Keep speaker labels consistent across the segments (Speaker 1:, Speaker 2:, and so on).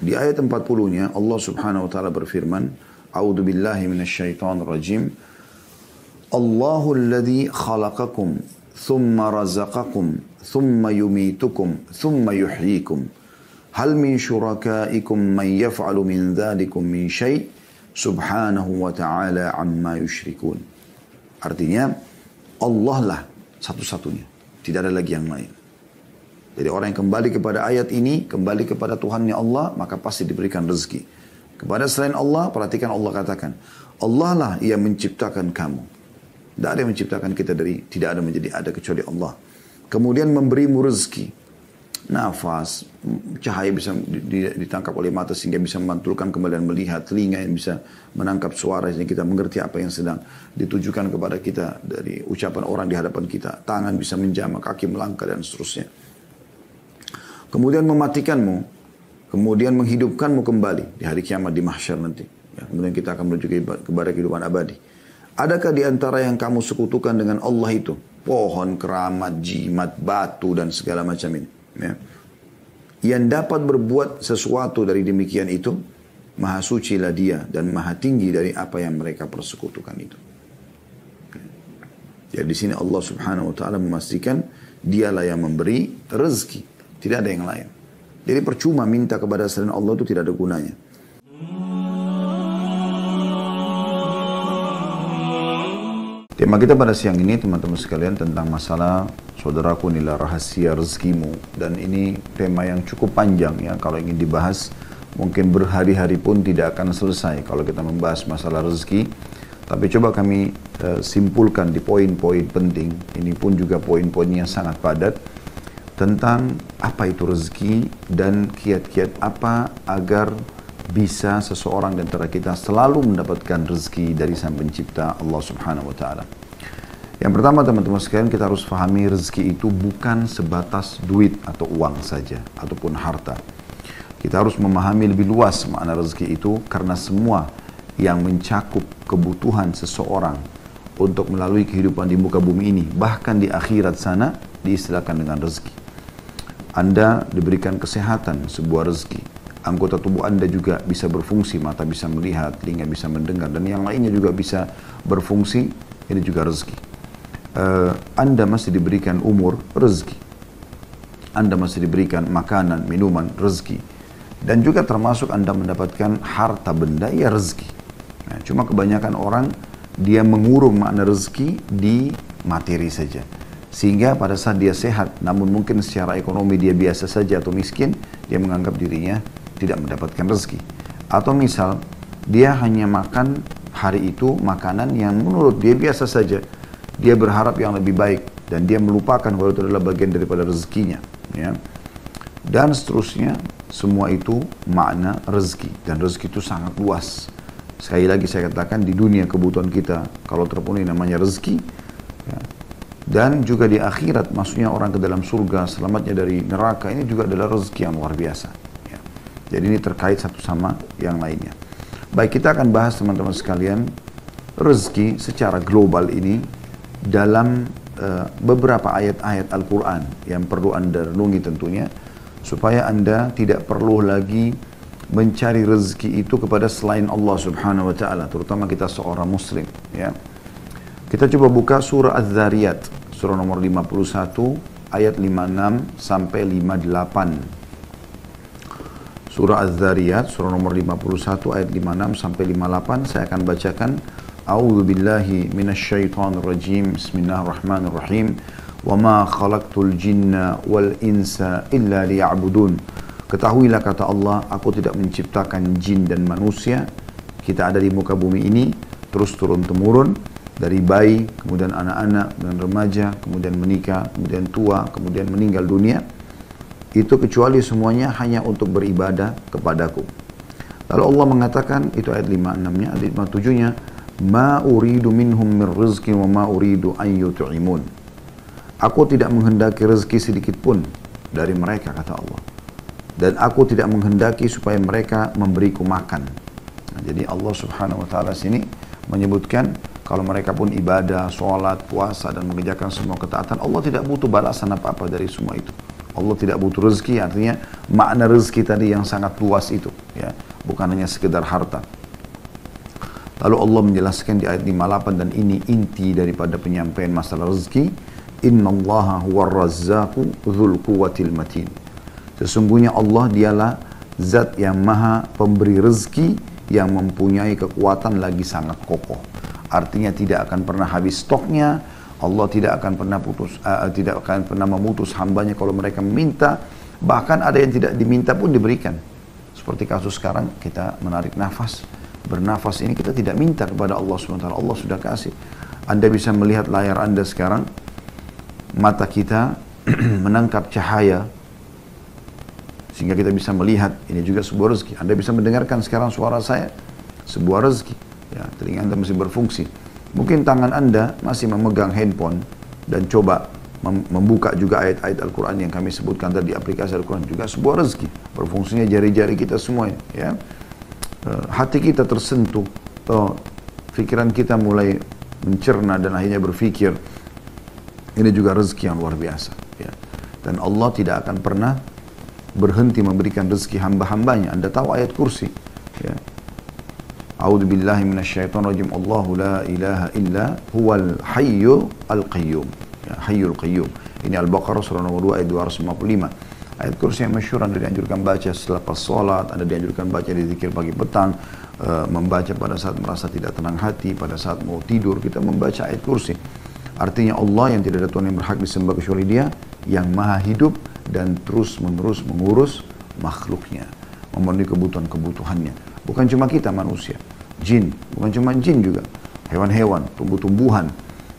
Speaker 1: Di ayat 40-nya Allah Subhanahu wa taala berfirman, A'udzu billahi minasyaitonir rajim. Allahu alladzi khalaqakum thumma razaqakum thumma yumitukum thumma yuhyikum. Hal min syurakaikum man yaf'alu min dzalikum min syai' subhanahu wa ta'ala amma yusyrikun. Artinya Allah lah satu-satunya, tidak ada lagi yang lain. Jadi orang yang kembali kepada ayat ini, kembali kepada Tuhannya Allah, maka pasti diberikan rezeki. Kepada selain Allah, perhatikan Allah katakan, Allah lah yang menciptakan kamu. Tidak ada yang menciptakan kita dari tidak ada menjadi ada kecuali Allah. Kemudian memberimu rezeki, nafas, cahaya bisa ditangkap oleh mata sehingga bisa memantulkan kembali dan melihat, telinga yang bisa menangkap suara sehingga kita mengerti apa yang sedang ditujukan kepada kita dari ucapan orang di hadapan kita, tangan bisa menjamah, kaki melangkah dan seterusnya. Kemudian mematikanmu, kemudian menghidupkanmu kembali di hari kiamat di mahsyar nanti. Ya, kemudian kita akan menuju kepada kehidupan abadi. Adakah di antara yang kamu sekutukan dengan Allah itu? Pohon, keramat, jimat, batu dan segala macam ini. Ya. Yang dapat berbuat sesuatu dari demikian itu, maha suci lah dia dan maha tinggi dari apa yang mereka persekutukan itu. Jadi di sini Allah Subhanahu wa taala memastikan dialah yang memberi rezeki. Tidak ada yang lain. Jadi percuma minta kepada selain Allah itu tidak ada gunanya. Tema kita pada siang ini teman-teman sekalian tentang masalah saudaraku inilah rahasia rezekimu. Dan ini tema yang cukup panjang ya. Kalau ingin dibahas mungkin berhari-hari pun tidak akan selesai kalau kita membahas masalah rezeki. Tapi coba kami simpulkan di poin-poin penting. Ini pun juga poin-poinnya sangat padat. Tentang apa itu rezeki dan kiat-kiat apa agar bisa seseorang di antara kita selalu mendapatkan rezeki dari Sang Pencipta Allah Subhanahu wa taala. Yang pertama teman-teman sekalian, kita harus pahami rezeki itu bukan sebatas duit atau uang saja ataupun harta. Kita harus memahami lebih luas makna rezeki itu karena semua yang mencakup kebutuhan seseorang untuk melalui kehidupan di muka bumi ini bahkan di akhirat sana diistilahkan dengan rezeki. Anda diberikan kesehatan, sebuah rezeki. Anggota tubuh Anda juga bisa berfungsi, mata bisa melihat, telinga bisa mendengar, dan yang lainnya juga bisa berfungsi, ini juga rezeki. Anda masih diberikan umur, rezeki. Anda masih diberikan makanan, minuman, rezeki. Dan juga termasuk Anda mendapatkan harta benda, ya rezeki. Nah, cuma kebanyakan orang, dia mengurung makna rezeki di materi saja. Sehingga pada saat dia sehat, namun mungkin secara ekonomi dia biasa saja atau miskin, dia menganggap dirinya tidak mendapatkan rezeki. Atau misal, dia hanya makan hari itu makanan yang menurut dia biasa saja. Dia berharap yang lebih baik dan dia melupakan kalau itu adalah bagian daripada rezekinya. Ya. Dan seterusnya, semua itu makna rezeki. Dan rezeki itu sangat luas. Sekali lagi saya katakan di dunia kebutuhan kita, kalau terpenuhi namanya rezeki, ya. Dan juga di akhirat, maksudnya orang ke dalam surga, selamatnya dari neraka, ini juga adalah rezeki yang luar biasa. Ya. Jadi ini terkait satu sama yang lainnya. Baik, kita akan bahas teman-teman sekalian, rezeki secara global ini dalam beberapa ayat-ayat Al-Quran yang perlu Anda renungi tentunya, supaya Anda tidak perlu lagi mencari rezeki itu kepada selain Allah Subhanahu wa taala, terutama kita seorang muslim, ya. Kita coba buka surah Az-Zariyat, surah nomor 51, ayat 56 sampai 58. Surah Az-Zariyat, surah nomor 51, ayat 56 sampai 58. Saya akan bacakan. A'udzu billahi minasyaitonir rajim. Bismillahirrahmanirrahim. Wa ma khalaqtul jinna wal insa illa liya'budun. Ketahuilah kata Allah, aku tidak menciptakan jin dan manusia. Kita ada di muka bumi ini terus turun-temurun. Dari bayi, kemudian anak-anak, dan remaja, kemudian menikah, kemudian tua, kemudian meninggal dunia. Itu kecuali semuanya hanya untuk beribadah kepadaku. Lalu Allah mengatakan, itu ayat 56-nya, ayat 57-nya, Ma uridu minhum min rizki wa ma uridu an yut'imun. Aku tidak menghendaki rezeki sedikit pun dari mereka, kata Allah. Dan aku tidak menghendaki supaya mereka memberiku makan. Nah, jadi Allah Subhanahu wa taala sini menyebutkan kalau mereka pun ibadah, sholat, puasa dan mengerjakan semua ketaatan, Allah tidak butuh balasan apa-apa dari semua itu. Allah tidak butuh rezeki, artinya makna rezeki tadi yang sangat luas itu, ya, bukan hanya sekedar harta. Lalu Allah menjelaskan di ayat 58, dan ini inti daripada penyampaian masalah rezeki. Innallaha huwar razzaqu dzul quwwatil matin. Sesungguhnya Allah dialah zat yang maha pemberi rezeki, yang mempunyai kekuatan lagi sangat kokoh. Artinya tidak akan pernah habis stoknya. Allah tidak akan pernah memutus hambanya kalau mereka meminta. Bahkan ada yang tidak diminta pun diberikan. Seperti kasus sekarang, kita menarik nafas, bernafas ini kita tidak minta kepada Allah SWT. Allah sudah kasih. Anda bisa melihat layar Anda sekarang, mata kita menangkap cahaya sehingga kita bisa melihat, ini juga sebuah rezeki. Anda bisa mendengarkan sekarang suara saya, sebuah rezeki. Ya, telinga Anda masih berfungsi. Mungkin tangan Anda masih memegang handphone dan coba membuka juga ayat-ayat Al-Quran yang kami sebutkan tadi di aplikasi Al-Quran, juga sebuah rezeki. Berfungsinya jari-jari kita semuanya. Ya. Hati kita tersentuh, pikiran kita mulai mencerna dan akhirnya berpikir. Ini juga rezeki yang luar biasa. Ya. Dan Allah tidak akan pernah berhenti memberikan rezeki hamba-hambanya. Anda tahu ayat kursi. Ya. A'udzu billahi minasyaitonir rajim. Allahu la ilaha illa huwal hayyu al-qayyum. Ya, hayyul qayyum. Ini Al-Baqarah surah nomor 2 ayat 255. Ayat kursi yang masyhur Anda dianjurkan baca selepas salat, Anda dianjurkan baca di zikir pagi petang, membaca pada saat merasa tidak tenang hati, pada saat mau tidur kita membaca ayat kursi. Artinya Allah yang tidak ada Tuhan yang berhak disembah kecuali Dia, yang maha hidup dan terus menerus mengurus makhluknya, memenuhi kebutuhan-kebutuhannya. Bukan cuma kita manusia, jin, bukan cuma jin juga, hewan-hewan, tumbuh-tumbuhan.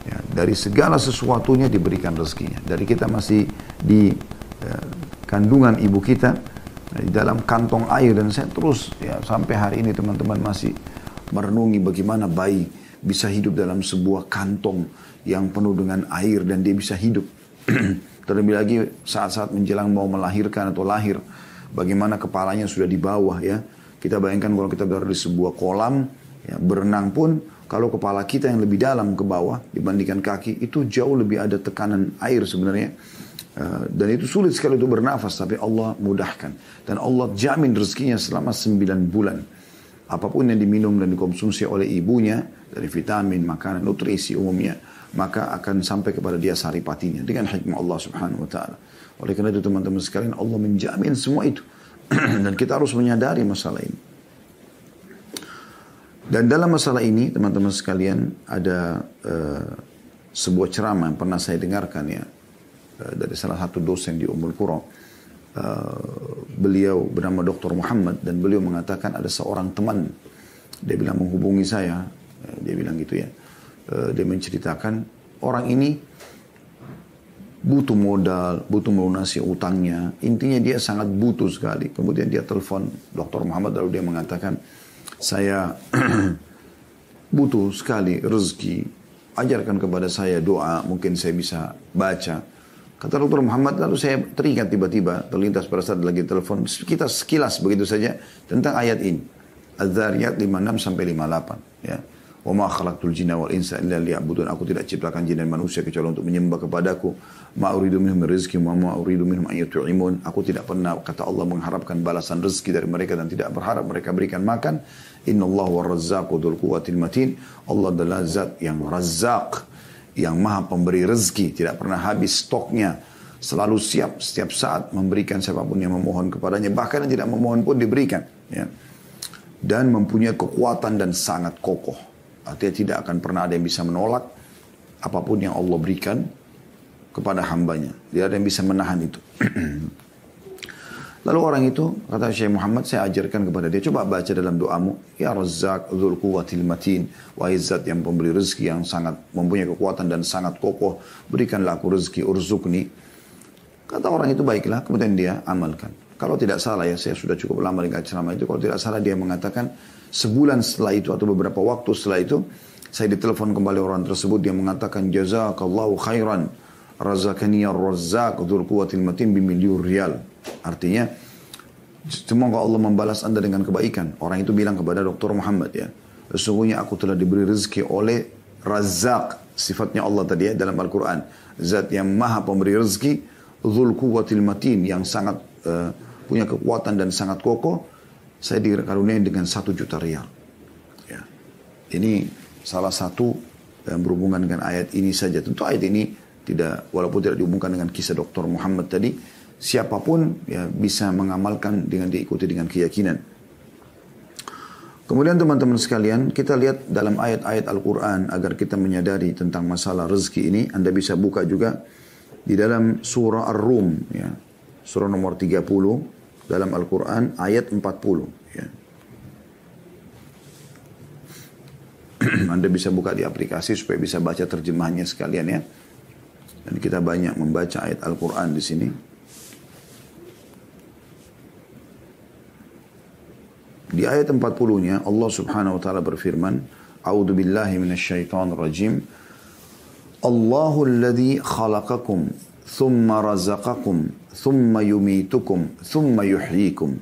Speaker 1: Ya, dari segala sesuatunya diberikan rezekinya. Dari kita masih di kandungan ibu kita, di dalam kantong air, dan saya terus ya sampai hari ini teman-teman masih merenungi bagaimana bayi bisa hidup dalam sebuah kantong yang penuh dengan air dan dia bisa hidup. Terlebih lagi saat-saat menjelang mau melahirkan atau lahir, bagaimana kepalanya sudah di bawah ya. Kita bayangkan kalau kita berada di sebuah kolam, ya, berenang pun kalau kepala kita yang lebih dalam ke bawah dibandingkan kaki, itu jauh lebih ada tekanan air sebenarnya. Dan itu sulit sekali untuk bernafas, tapi Allah mudahkan. Dan Allah jamin rezekinya selama 9 bulan. Apapun yang diminum dan dikonsumsi oleh ibunya, dari vitamin, makanan, nutrisi umumnya, maka akan sampai kepada dia saripatinya dengan hikmah Allah Subhanahu wa taala. Oleh karena itu teman-teman sekalian, Allah menjamin semua itu. Dan kita harus menyadari masalah ini. Dan dalam masalah ini teman-teman sekalian ada sebuah ceramah yang pernah saya dengarkan ya dari salah satu dosen di Ummul Qura. Beliau bernama Dr. Muhammad dan beliau mengatakan ada seorang teman, dia bilang menghubungi saya, dia bilang gitu ya, dia menceritakan orang ini butuh modal, butuh melunasi utangnya, intinya dia sangat butuh sekali. Kemudian dia telepon Dr. Muhammad lalu dia mengatakan, saya butuh sekali rezeki, ajarkan kepada saya doa, mungkin saya bisa baca. Kata Dr. Muhammad, lalu saya teringat tiba-tiba, terlintas pada saat lagi telepon, kita sekilas begitu saja tentang ayat ini. Az-Zariyat 56-58. Ya. Wa ma khalaqtul jinna wal insa illa liya'budun. Aku tidak ciptakan jin dan manusia kecuali untuk menyembah kepadaku. Ma uridu minhum rizqi wa ma uridu minhum an yut'imun. Aku tidak pernah, kata Allah, mengharapkan balasan rezeki dari mereka dan tidak berharap mereka berikan makan. Innallaha war-razzaqu dzul quwwatil matin. Allah adalah zat yang Razzaq, yang maha pemberi rezeki, tidak pernah habis stoknya, selalu siap setiap saat memberikan siapapun yang memohon kepadanya, bahkan yang tidak memohon pun diberikan, ya. Dan mempunyai kekuatan dan sangat kokoh, artinya tidak akan pernah ada yang bisa menolak apapun yang Allah berikan kepada hambanya, tidak ada yang bisa menahan itu. Lalu orang itu, kata Syekh Muhammad, saya ajarkan kepada dia, coba baca dalam doamu, Ya Razzaq dzul quwwatil matin, wahai zat yang pemberi rezeki yang sangat mempunyai kekuatan dan sangat kokoh, berikanlah aku rezeki, urzukni. Kata orang itu, baiklah, kemudian dia amalkan. Kalau tidak salah ya, saya sudah cukup lama dengar ceramah itu, kalau tidak salah dia mengatakan, sebulan setelah itu atau beberapa waktu setelah itu, saya ditelepon kembali orang tersebut, dia mengatakan, Jazakallahu khairan, razaqani ar-razzaq dzul quwwatil matin bimilyon rial. Artinya, semoga Allah membalas Anda dengan kebaikan. Orang itu bilang kepada Dr. Muhammad ya, sesungguhnya aku telah diberi rezeki oleh Razzaq, sifatnya Allah tadi ya dalam Al-Quran. Zat yang maha pemberi rezeki, Dzul Quwwatil Matin yang sangat punya kekuatan dan sangat kokoh, saya dikaruniai dengan 1 juta rial. Ya. Ini salah satu yang berhubungan dengan ayat ini saja. Tentu ayat ini tidak, walaupun tidak dihubungkan dengan kisah Dr. Muhammad tadi, siapapun ya bisa mengamalkan dengan diikuti dengan keyakinan. Kemudian teman-teman sekalian, kita lihat dalam ayat-ayat Al-Quran agar kita menyadari tentang masalah rezeki ini. Anda bisa buka juga di dalam surah Ar-Rum, ya, surah nomor 30 dalam Al-Quran ayat 40. Ya. Anda bisa buka di aplikasi supaya bisa baca terjemahannya sekalian ya. Dan kita banyak membaca ayat Al-Quran di sini. Di ayat 40-nya Allah Subhanahu wa taala berfirman, A'udzu billahi minasyaitonir rajim. Allahu alladzi khalaqakum thumma razaqakum thumma yumitukum thumma yuhyikum.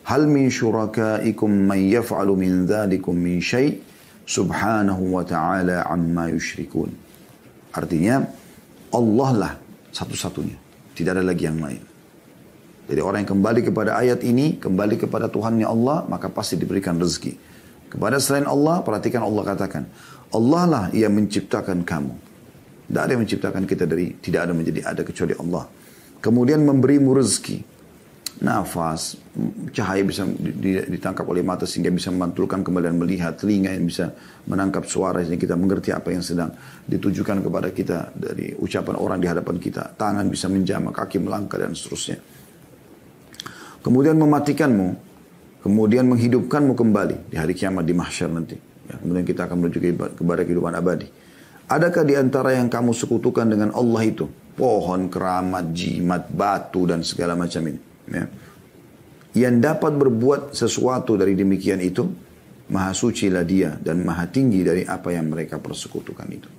Speaker 1: Hal min syurakaikum man yaf'alu min dzalikum min syai' subhanahu wa ta'ala amma yusyrikun. Artinya Allah lah satu-satunya, tidak ada lagi yang lain. Jadi orang yang kembali kepada ayat ini, kembali kepada Tuhannya Allah, maka pasti diberikan rezeki. Kepada selain Allah, perhatikan Allah katakan, Allah lah yang menciptakan kamu. Tidak ada yang menciptakan kita dari tidak ada menjadi ada kecuali Allah. Kemudian memberimu rezeki, nafas, cahaya bisa ditangkap oleh mata sehingga bisa memantulkan kembali dan melihat, telinga yang bisa menangkap suara sehingga kita mengerti apa yang sedang ditujukan kepada kita dari ucapan orang di hadapan kita, tangan bisa menjamah, kaki melangkah dan seterusnya. Kemudian mematikanmu, kemudian menghidupkanmu kembali di hari kiamat di mahsyar nanti. Ya, kemudian kita akan menuju kepada kehidupan abadi. Adakah di antara yang kamu sekutukan dengan Allah itu? Pohon, keramat, jimat, batu dan segala macam ini. Ya. Yang dapat berbuat sesuatu dari demikian itu, maha suci lah dia dan maha tinggi dari apa yang mereka persekutukan itu.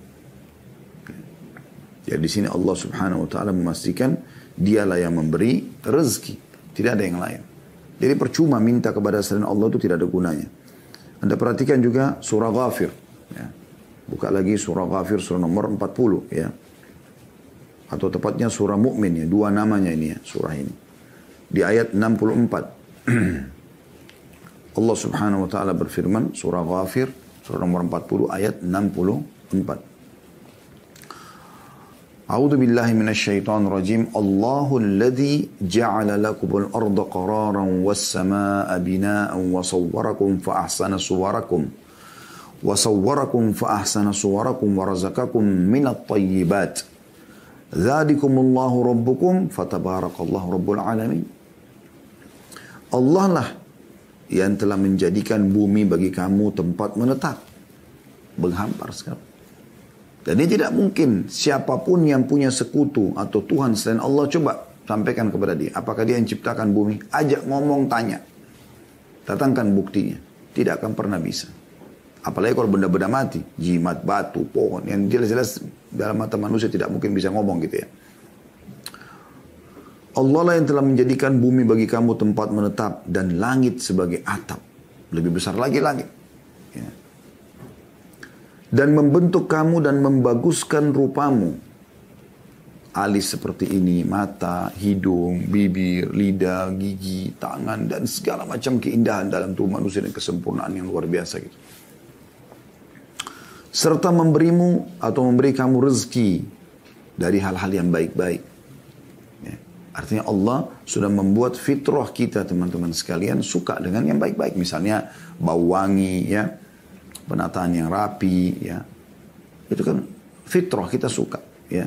Speaker 1: Ya, di sini Allah Subhanahu wa taala memastikan dialah yang memberi rezeki. Tidak ada yang lain. Jadi percuma minta kepada selain Allah itu tidak ada gunanya. Anda perhatikan juga surah Ghafir. Ya. Buka lagi surah Ghafir, surah nomor 40. Ya. Atau tepatnya surah Mu'min. Ya. 2 namanya ini ya, surah ini. Di ayat 64. Allah Subhanahu wa ta'ala berfirman, surah Ghafir, surah nomor 40, ayat 64. A'udzu billahi minasyaitonir rajim. Allahul ladzi ja'ala lakumul arda qararan was samaa'a binaa'an wa sawwarakum fa ahsana suwarakum wa razaqakum minat thayyibat. Dzalikumullahu rabbukum fatabarakallahu rabbul alamin. Allah lah yang telah menjadikan bumi bagi kamu tempat menetap, menghampar sekali. Dan ini tidak mungkin siapapun yang punya sekutu atau Tuhan selain Allah, coba sampaikan kepada dia. Apakah dia yang ciptakan bumi? Ajak ngomong, tanya. Datangkan buktinya. Tidak akan pernah bisa. Apalagi kalau benda-benda mati. Jimat, batu, pohon. Yang jelas-jelas dalam mata manusia tidak mungkin bisa ngomong gitu ya. Allah lah yang telah menjadikan bumi bagi kamu tempat menetap dan langit sebagai atap. Lebih besar lagi langit. Ya. Dan membentuk kamu dan membaguskan rupamu. Alis seperti ini, mata, hidung, bibir, lidah, gigi, tangan, dan segala macam keindahan dalam tubuh manusia dan kesempurnaan yang luar biasa gitu. Serta memberimu atau memberi kamu rezeki dari hal-hal yang baik-baik. Ya. Artinya Allah sudah membuat fitrah kita teman-teman sekalian suka dengan yang baik-baik. Misalnya bau wangi ya. Penataan yang rapi, ya, itu kan fitrah kita suka, ya.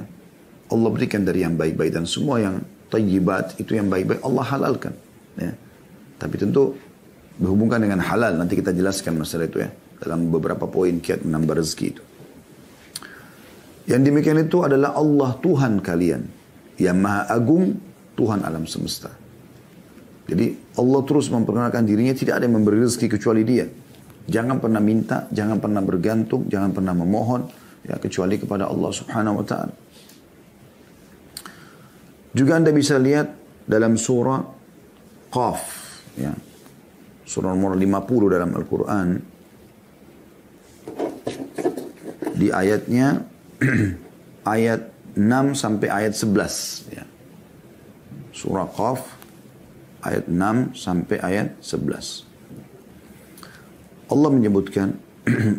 Speaker 1: Allah berikan dari yang baik-baik dan semua yang thayyibat itu yang baik-baik Allah halalkan, ya. Tapi tentu berhubungan dengan halal. Nanti kita jelaskan masalah itu ya dalam beberapa poin kiat menambah rezeki itu. Yang demikian itu adalah Allah Tuhan kalian yang Maha Agung, Tuhan alam semesta. Jadi Allah terus memperkenalkan dirinya, tidak ada yang memberi rezeki kecuali Dia. Jangan pernah minta, jangan pernah bergantung, jangan pernah memohon, ya, kecuali kepada Allah Subhanahu wa ta'ala. Juga Anda bisa lihat dalam surah Qaf, ya, surah nomor 50 dalam Al-Quran, di ayatnya ayat 6 sampai ayat 11, ya. Surah Qaf ayat 6 sampai ayat 11. Allah menyebutkan,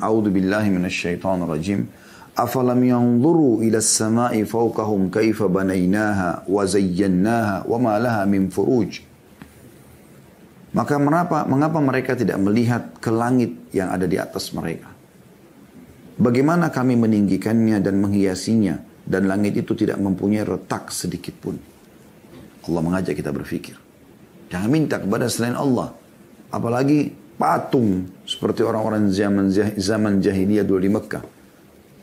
Speaker 1: A'udzu billahi minasyaitonir rajim. Afalam yanzuru ila as-sama'i fawqahum kaifa banaynaha wa zayyannaha wa ma laha min furuj. Maka mengapa mereka tidak melihat ke langit yang ada di atas mereka? Bagaimana kami meninggikannya dan menghiasinya, dan langit itu tidak mempunyai retak sedikit pun. Allah mengajak kita berpikir. Jangan minta kepada selain Allah. Apalagi patung seperti orang-orang zaman jahiliyah dulu di Mekah.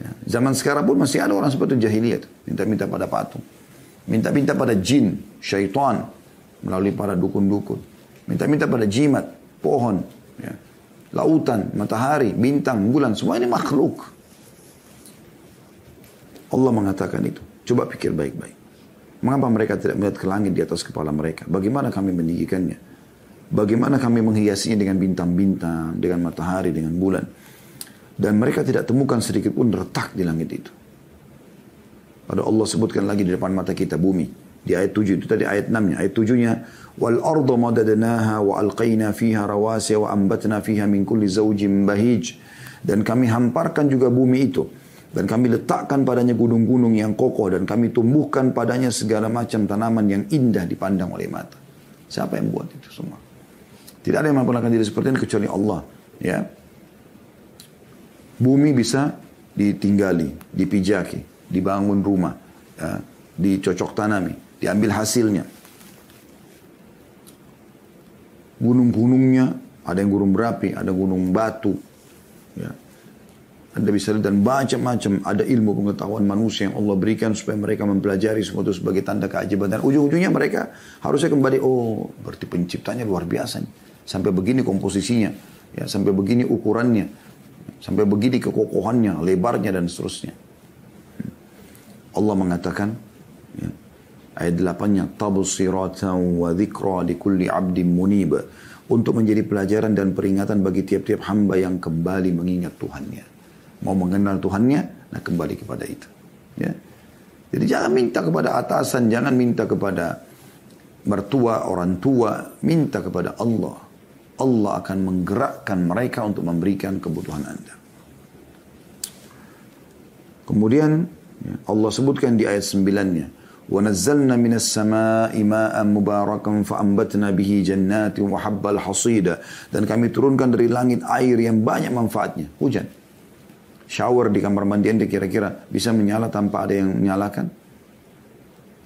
Speaker 1: Ya, zaman sekarang pun masih ada orang seperti jahiliyah. Minta-minta pada patung. Minta-minta pada jin, syaitan, melalui para dukun-dukun. Minta-minta pada jimat, pohon, ya, lautan, matahari, bintang, bulan. Semua ini makhluk. Allah mengatakan itu. Coba pikir baik-baik. Mengapa mereka tidak melihat ke langit di atas kepala mereka? Bagaimana kami meninggikannya? Bagaimana kami menghiasinya dengan bintang-bintang, dengan matahari, dengan bulan? Dan mereka tidak temukan sedikit pun retak di langit itu. Pada Allah sebutkan lagi di depan mata kita bumi. Di ayat 7 itu tadi ayat 6-nya. Ayat 7-nya, wal arda madadnaha wa alqaina fiha rawasiya wa ambatna fiha min kulli zawjin bahij. Dan kami hamparkan juga bumi itu. Dan kami letakkan padanya gunung-gunung yang kokoh. Dan kami tumbuhkan padanya segala macam tanaman yang indah dipandang oleh mata. Siapa yang buat itu semua? Tidak ada yang mampu melakukan diri seperti ini kecuali Allah. Ya. Bumi bisa ditinggali, dipijaki, dibangun rumah, ya, dicocok tanami, diambil hasilnya. Gunung-gunungnya, ada yang gunung berapi, ada gunung batu. Ya. Anda bisa lihat dan macam-macam ada ilmu pengetahuan manusia yang Allah berikan supaya mereka mempelajari semua itu sebagai tanda keajaiban. Dan ujung-ujungnya mereka harusnya kembali, oh berarti penciptanya luar biasa nih. Sampai begini komposisinya, ya, sampai begini ukurannya, sampai begini kekokohannya, lebarnya dan seterusnya. Allah mengatakan, ya, ayat 8-nya, tabsiratan wa dzikra likulli 'abdin munib, untuk menjadi pelajaran dan peringatan bagi tiap-tiap hamba yang kembali mengingat Tuhannya. Mau mengenal Tuhannya, nah kembali kepada itu. Ya. Jadi jangan minta kepada atasan, jangan minta kepada mertua, orang tua, minta kepada Allah. Allah akan menggerakkan mereka untuk memberikan kebutuhan Anda. Kemudian Allah sebutkan di ayat 9-nya, وَنَزَّلْنَا مِنَ السَّمَاءِ مَاءً مُبَارَكًا فَأَنْبَتْنَا بِهِ جَنَّاتٍ وَحَبَّ الْحَصِيدَ. Dan kami turunkan dari langit air yang banyak manfaatnya, hujan. Shower di kamar mandi Anda kira-kira bisa menyala tanpa ada yang menyalakan?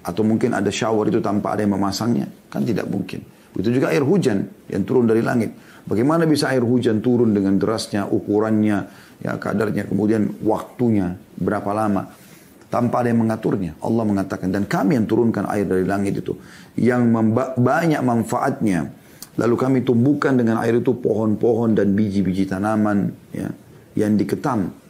Speaker 1: Atau mungkin ada shower itu tanpa ada yang memasangnya? Kan tidak mungkin. Begitu juga air hujan yang turun dari langit. Bagaimana bisa air hujan turun dengan derasnya, ukurannya, ya kadarnya, kemudian waktunya, berapa lama. Tanpa ada yang mengaturnya. Allah mengatakan, dan kami yang turunkan air dari langit itu. Yang banyak manfaatnya. Lalu kami tumbuhkan dengan air itu pohon-pohon dan biji-biji tanaman, ya, yang diketam.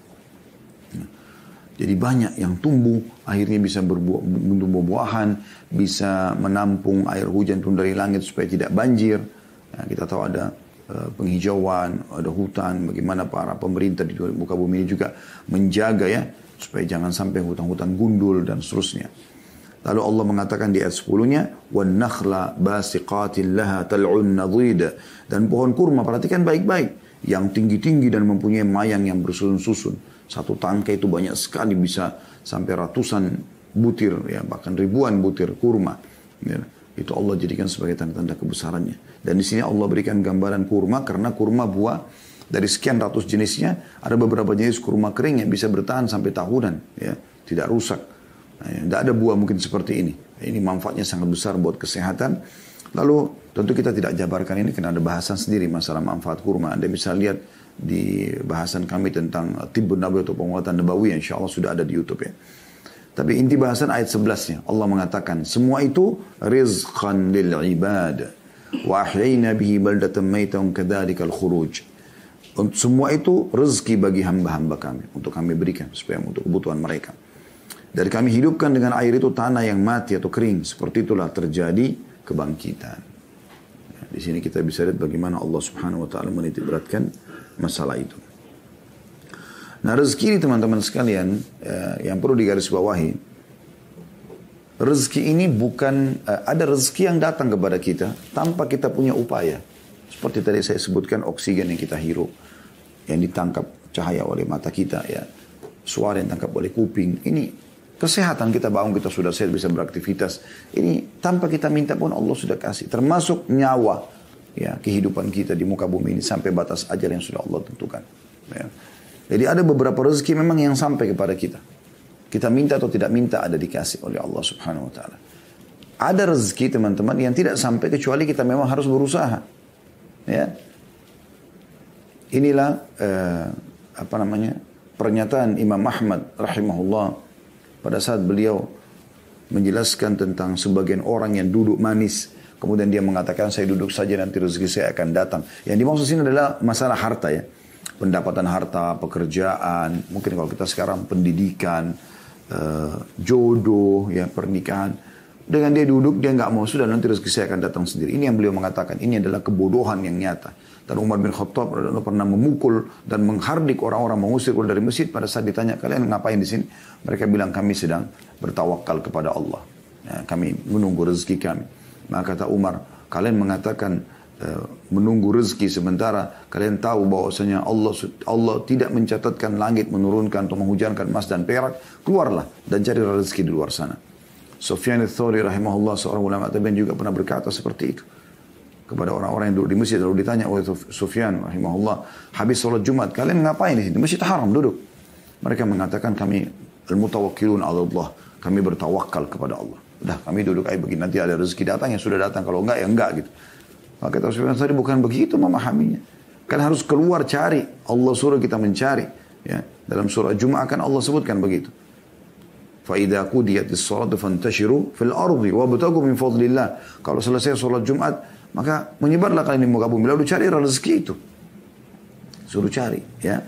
Speaker 1: Jadi banyak yang tumbuh, akhirnya bisa berbuah-buahan, bisa menampung air hujan turun dari langit supaya tidak banjir. Ya, kita tahu ada penghijauan, ada hutan, bagaimana para pemerintah di muka bumi ini juga menjaga, ya, supaya jangan sampai hutan-hutan gundul dan seterusnya. Lalu Allah mengatakan di ayat 10-nya, وَالنَّخْلَ بَاسِقَاتٍ لَهَا تَلْعُنْ نَضِيدَ. Dan pohon kurma, perhatikan baik-baik, yang tinggi-tinggi dan mempunyai mayang yang bersusun-susun. Satu tangkai itu banyak sekali, bisa sampai ratusan butir, ya, bahkan ribuan butir kurma. Ya, itu Allah jadikan sebagai tanda-tanda kebesarannya. Dan di sini Allah berikan gambaran kurma karena kurma buah dari sekian ratus jenisnya, ada beberapa jenis kurma kering yang bisa bertahan sampai tahunan, ya, tidak rusak. Nah, ya, tidak ada buah mungkin seperti ini. Ini manfaatnya sangat besar buat kesehatan. Lalu tentu kita tidak jabarkan ini karena ada bahasan sendiri masalah manfaat kurma. Anda bisa lihat di bahasan kami tentang Tibbun Nabawi atau penguatan Nabawi, insya Allah sudah ada di YouTube, ya. Tapi inti bahasan ayat 11-nya, Allah mengatakan semua itu rizqan lil ibad wa ahyayna bihi baldatan maytan kadzalika al khuruj. Semua itu rezeki bagi hamba-hamba kami untuk kami berikan supaya untuk kebutuhan mereka. Dan kami hidupkan dengan air itu tanah yang mati atau kering, seperti itulah terjadi kebangkitan. Di sini kita bisa lihat bagaimana Allah Subhanahu wa taala menitik beratkan masalah itu. Nah, rezeki ini teman-teman sekalian, yang perlu digarisbawahi, rezeki ini bukan, ada rezeki yang datang kepada kita tanpa kita punya upaya. Seperti tadi saya sebutkan oksigen yang kita hirup, yang ditangkap cahaya oleh mata kita, ya, suara yang ditangkap oleh kuping. Ini kesehatan kita, bangun kita sudah sehat bisa beraktivitas. Ini tanpa kita minta pun Allah sudah kasih. Termasuk nyawa, ya, kehidupan kita di muka bumi ini sampai batas ajal yang sudah Allah tentukan. Ya. Jadi ada beberapa rezeki memang yang sampai kepada kita. Kita minta atau tidak minta ada dikasih oleh Allah Subhanahu Wa Taala. Ada rezeki teman-teman yang tidak sampai kecuali kita memang harus berusaha. Ya. Inilah pernyataan Imam Ahmad rahimahullah pada saat beliau menjelaskan tentang sebagian orang yang duduk manis, kemudian dia mengatakan saya duduk saja nanti rezeki saya akan datang. Yang dimaksud sini adalah masalah harta, ya, pendapatan harta, pekerjaan, mungkin kalau kita sekarang pendidikan, jodoh, ya, pernikahan. Dengan dia duduk dia nggak mau, sudah nanti rezeki saya akan datang sendiri. Ini yang beliau mengatakan, ini adalah kebodohan yang nyata. Dan Umar bin Khattab pernah memukul dan menghardik orang-orang, mengusir dari masjid. Pada saat ditanya, kalian ngapain di sini? Mereka bilang, kami sedang bertawakal kepada Allah. Ya, kami menunggu rezeki kami. Maka kata Umar, kalian mengatakan menunggu rezeki sementara kalian tahu bahwasanya Allah tidak mencatatkan langit menurunkan atau menghujankan emas dan perak. Keluarlah dan cari rezeki di luar sana. Sufyan ats-Tsauri rahimahullah, seorang ulama tabi'in, juga pernah berkata seperti itu kepada orang-orang yang duduk di masjid. Lalu ditanya oleh Sufyan rahimahullah, habis sholat Jumat kalian ngapain di sini? Masjid Haram duduk. Mereka mengatakan, kami al-mutawakkilun 'ala Allah, kami bertawakal kepada Allah. Udah, kami duduk aja begini, nanti ada rezeki datang ya sudah datang, kalau enggak ya enggak gitu. Maka kata Sufyan tadi, bukan begitu memahaminya. Kan harus keluar cari. Allah suruh kita mencari. Ya. Dalam surah Jum'ah kan Allah sebutkan begitu. فَإِذَا قُضِيَتِ الصَّلَاةُ فَانْتَشِرُوا فِي الْأَرْضِ وَابْتَغُوا مِنْ فَضْلِ اللَّهِ. Kalau selesai sholat Jumat, maka menyebarlah kalian di muka bumi, lalu cari rezeki itu. Suruh cari, ya.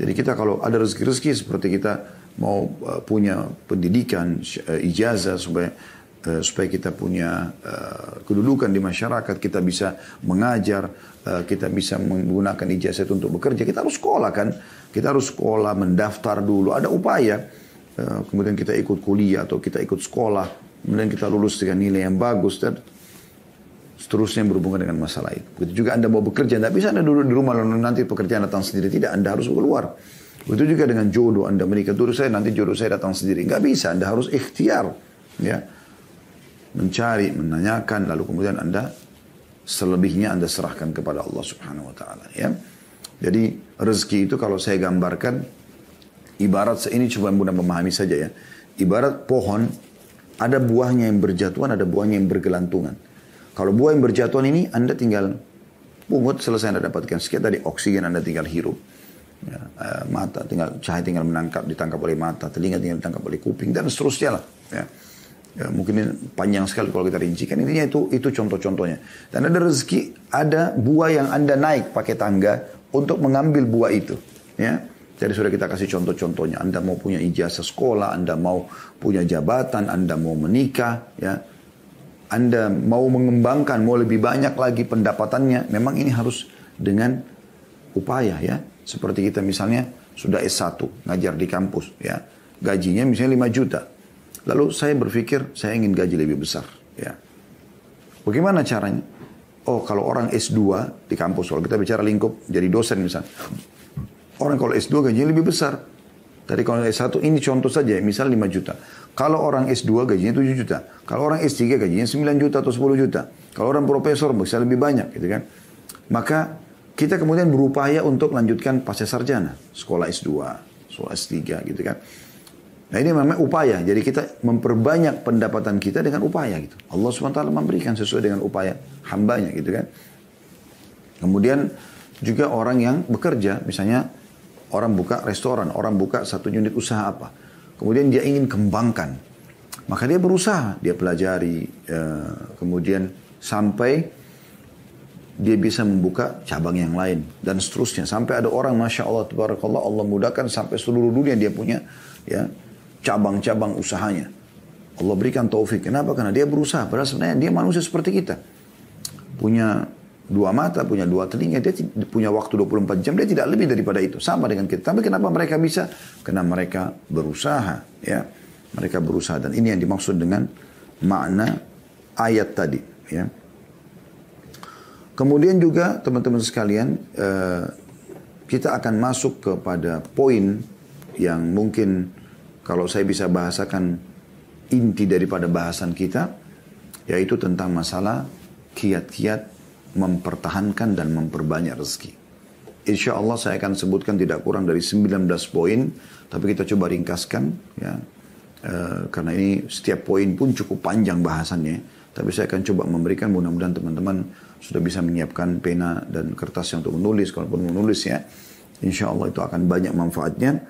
Speaker 1: Jadi kita kalau ada rezeki-rezeki seperti kita mau punya pendidikan, ijazah supaya kita punya kedudukan di masyarakat, kita bisa mengajar, kita bisa menggunakan ijazah itu untuk bekerja, kita harus sekolah kan. Kita harus sekolah, mendaftar dulu, ada upaya. Kemudian kita ikut kuliah atau kita ikut sekolah, kemudian kita lulus dengan nilai yang bagus, dan seterusnya berhubungan dengan masalah itu. Begitu juga Anda mau bekerja, tidak bisa Anda duduk di rumah lalu nanti pekerjaan datang sendiri. Tidak, Anda harus keluar. Begitu juga dengan jodoh, Anda menikah dulu saya, nanti jodoh saya datang sendiri. Nggak bisa, Anda harus ikhtiar. Ya. Mencari, menanyakan, lalu kemudian Anda selebihnya Anda serahkan kepada Allah Subhanahu Wa Taala. Ya. Jadi rezeki itu kalau saya gambarkan, ibarat ini coba mudah memahami saja ya. Ibarat pohon, ada buahnya yang berjatuhan, ada buahnya yang bergelantungan. Kalau buah yang berjatuhan ini Anda tinggal pungut, selesai Anda dapatkan sekian tadi oksigen, Anda tinggal hirup. Ya, mata tinggal cahaya tinggal ditangkap oleh mata, telinga tinggal ditangkap oleh kuping dan seterusnya lah. Ya. Ya, mungkin ini panjang sekali kalau kita rincikan. Intinya itu contoh-contohnya. Dan ada rezeki, ada buah yang Anda naik pakai tangga untuk mengambil buah itu. Ya. Jadi sudah kita kasih contoh-contohnya. Anda mau punya ijazah sekolah, Anda mau punya jabatan, Anda mau menikah, ya, Anda mau mengembangkan, mau lebih banyak lagi pendapatannya. Memang ini harus dengan upaya, ya. Seperti kita misalnya sudah S1, ngajar di kampus, ya, gajinya misalnya 5 juta. Lalu saya berpikir saya ingin gaji lebih besar, ya. Bagaimana caranya? Oh, kalau orang S2 di kampus, kalau kita bicara lingkup jadi dosen misalnya. Orang kalau S2 gajinya lebih besar. Tadi kalau S1 ini contoh saja, misal 5 juta. Kalau orang S2 gajinya 7 juta. Kalau orang S3 gajinya 9 juta atau 10 juta. Kalau orang profesor bisa lebih banyak gitu kan. Maka kita kemudian berupaya untuk lanjutkan pasca sarjana. Sekolah S2, sekolah S3 gitu kan. Nah ini memang upaya. Jadi kita memperbanyak pendapatan kita dengan upaya gitu. Allah SWT memberikan sesuai dengan upaya hambanya gitu kan. Kemudian juga orang yang bekerja, misalnya orang buka restoran, orang buka satu unit usaha apa. Kemudian dia ingin kembangkan. Maka dia berusaha, dia pelajari, kemudian sampai dia bisa membuka cabang yang lain. Dan seterusnya. Sampai ada orang, Masya Allah, Tabarakallah, Allah mudahkan sampai seluruh dunia dia punya ya cabang-cabang usahanya. Allah berikan taufik. Kenapa? Karena dia berusaha. Padahal sebenarnya dia manusia seperti kita. Punya 2 mata, punya 2 telinga, dia punya waktu 24 jam, dia tidak lebih daripada itu. Sama dengan kita. Tapi kenapa mereka bisa? Karena mereka berusaha. Ya. Mereka berusaha, dan ini yang dimaksud dengan makna ayat tadi. Ya. Kemudian juga teman-teman sekalian, kita akan masuk kepada poin yang mungkin kalau saya bisa bahasakan inti daripada bahasan kita, yaitu tentang masalah kiat-kiat mempertahankan dan memperbanyak rezeki. Insya Allah saya akan sebutkan tidak kurang dari 19 poin, tapi kita coba ringkaskan, ya, karena ini setiap poin pun cukup panjang bahasannya. Tapi saya akan coba memberikan, mudah-mudahan teman-teman sudah bisa menyiapkan pena dan kertas yang untuk menulis, kalaupun menulis ya. Insya Allah itu akan banyak manfaatnya.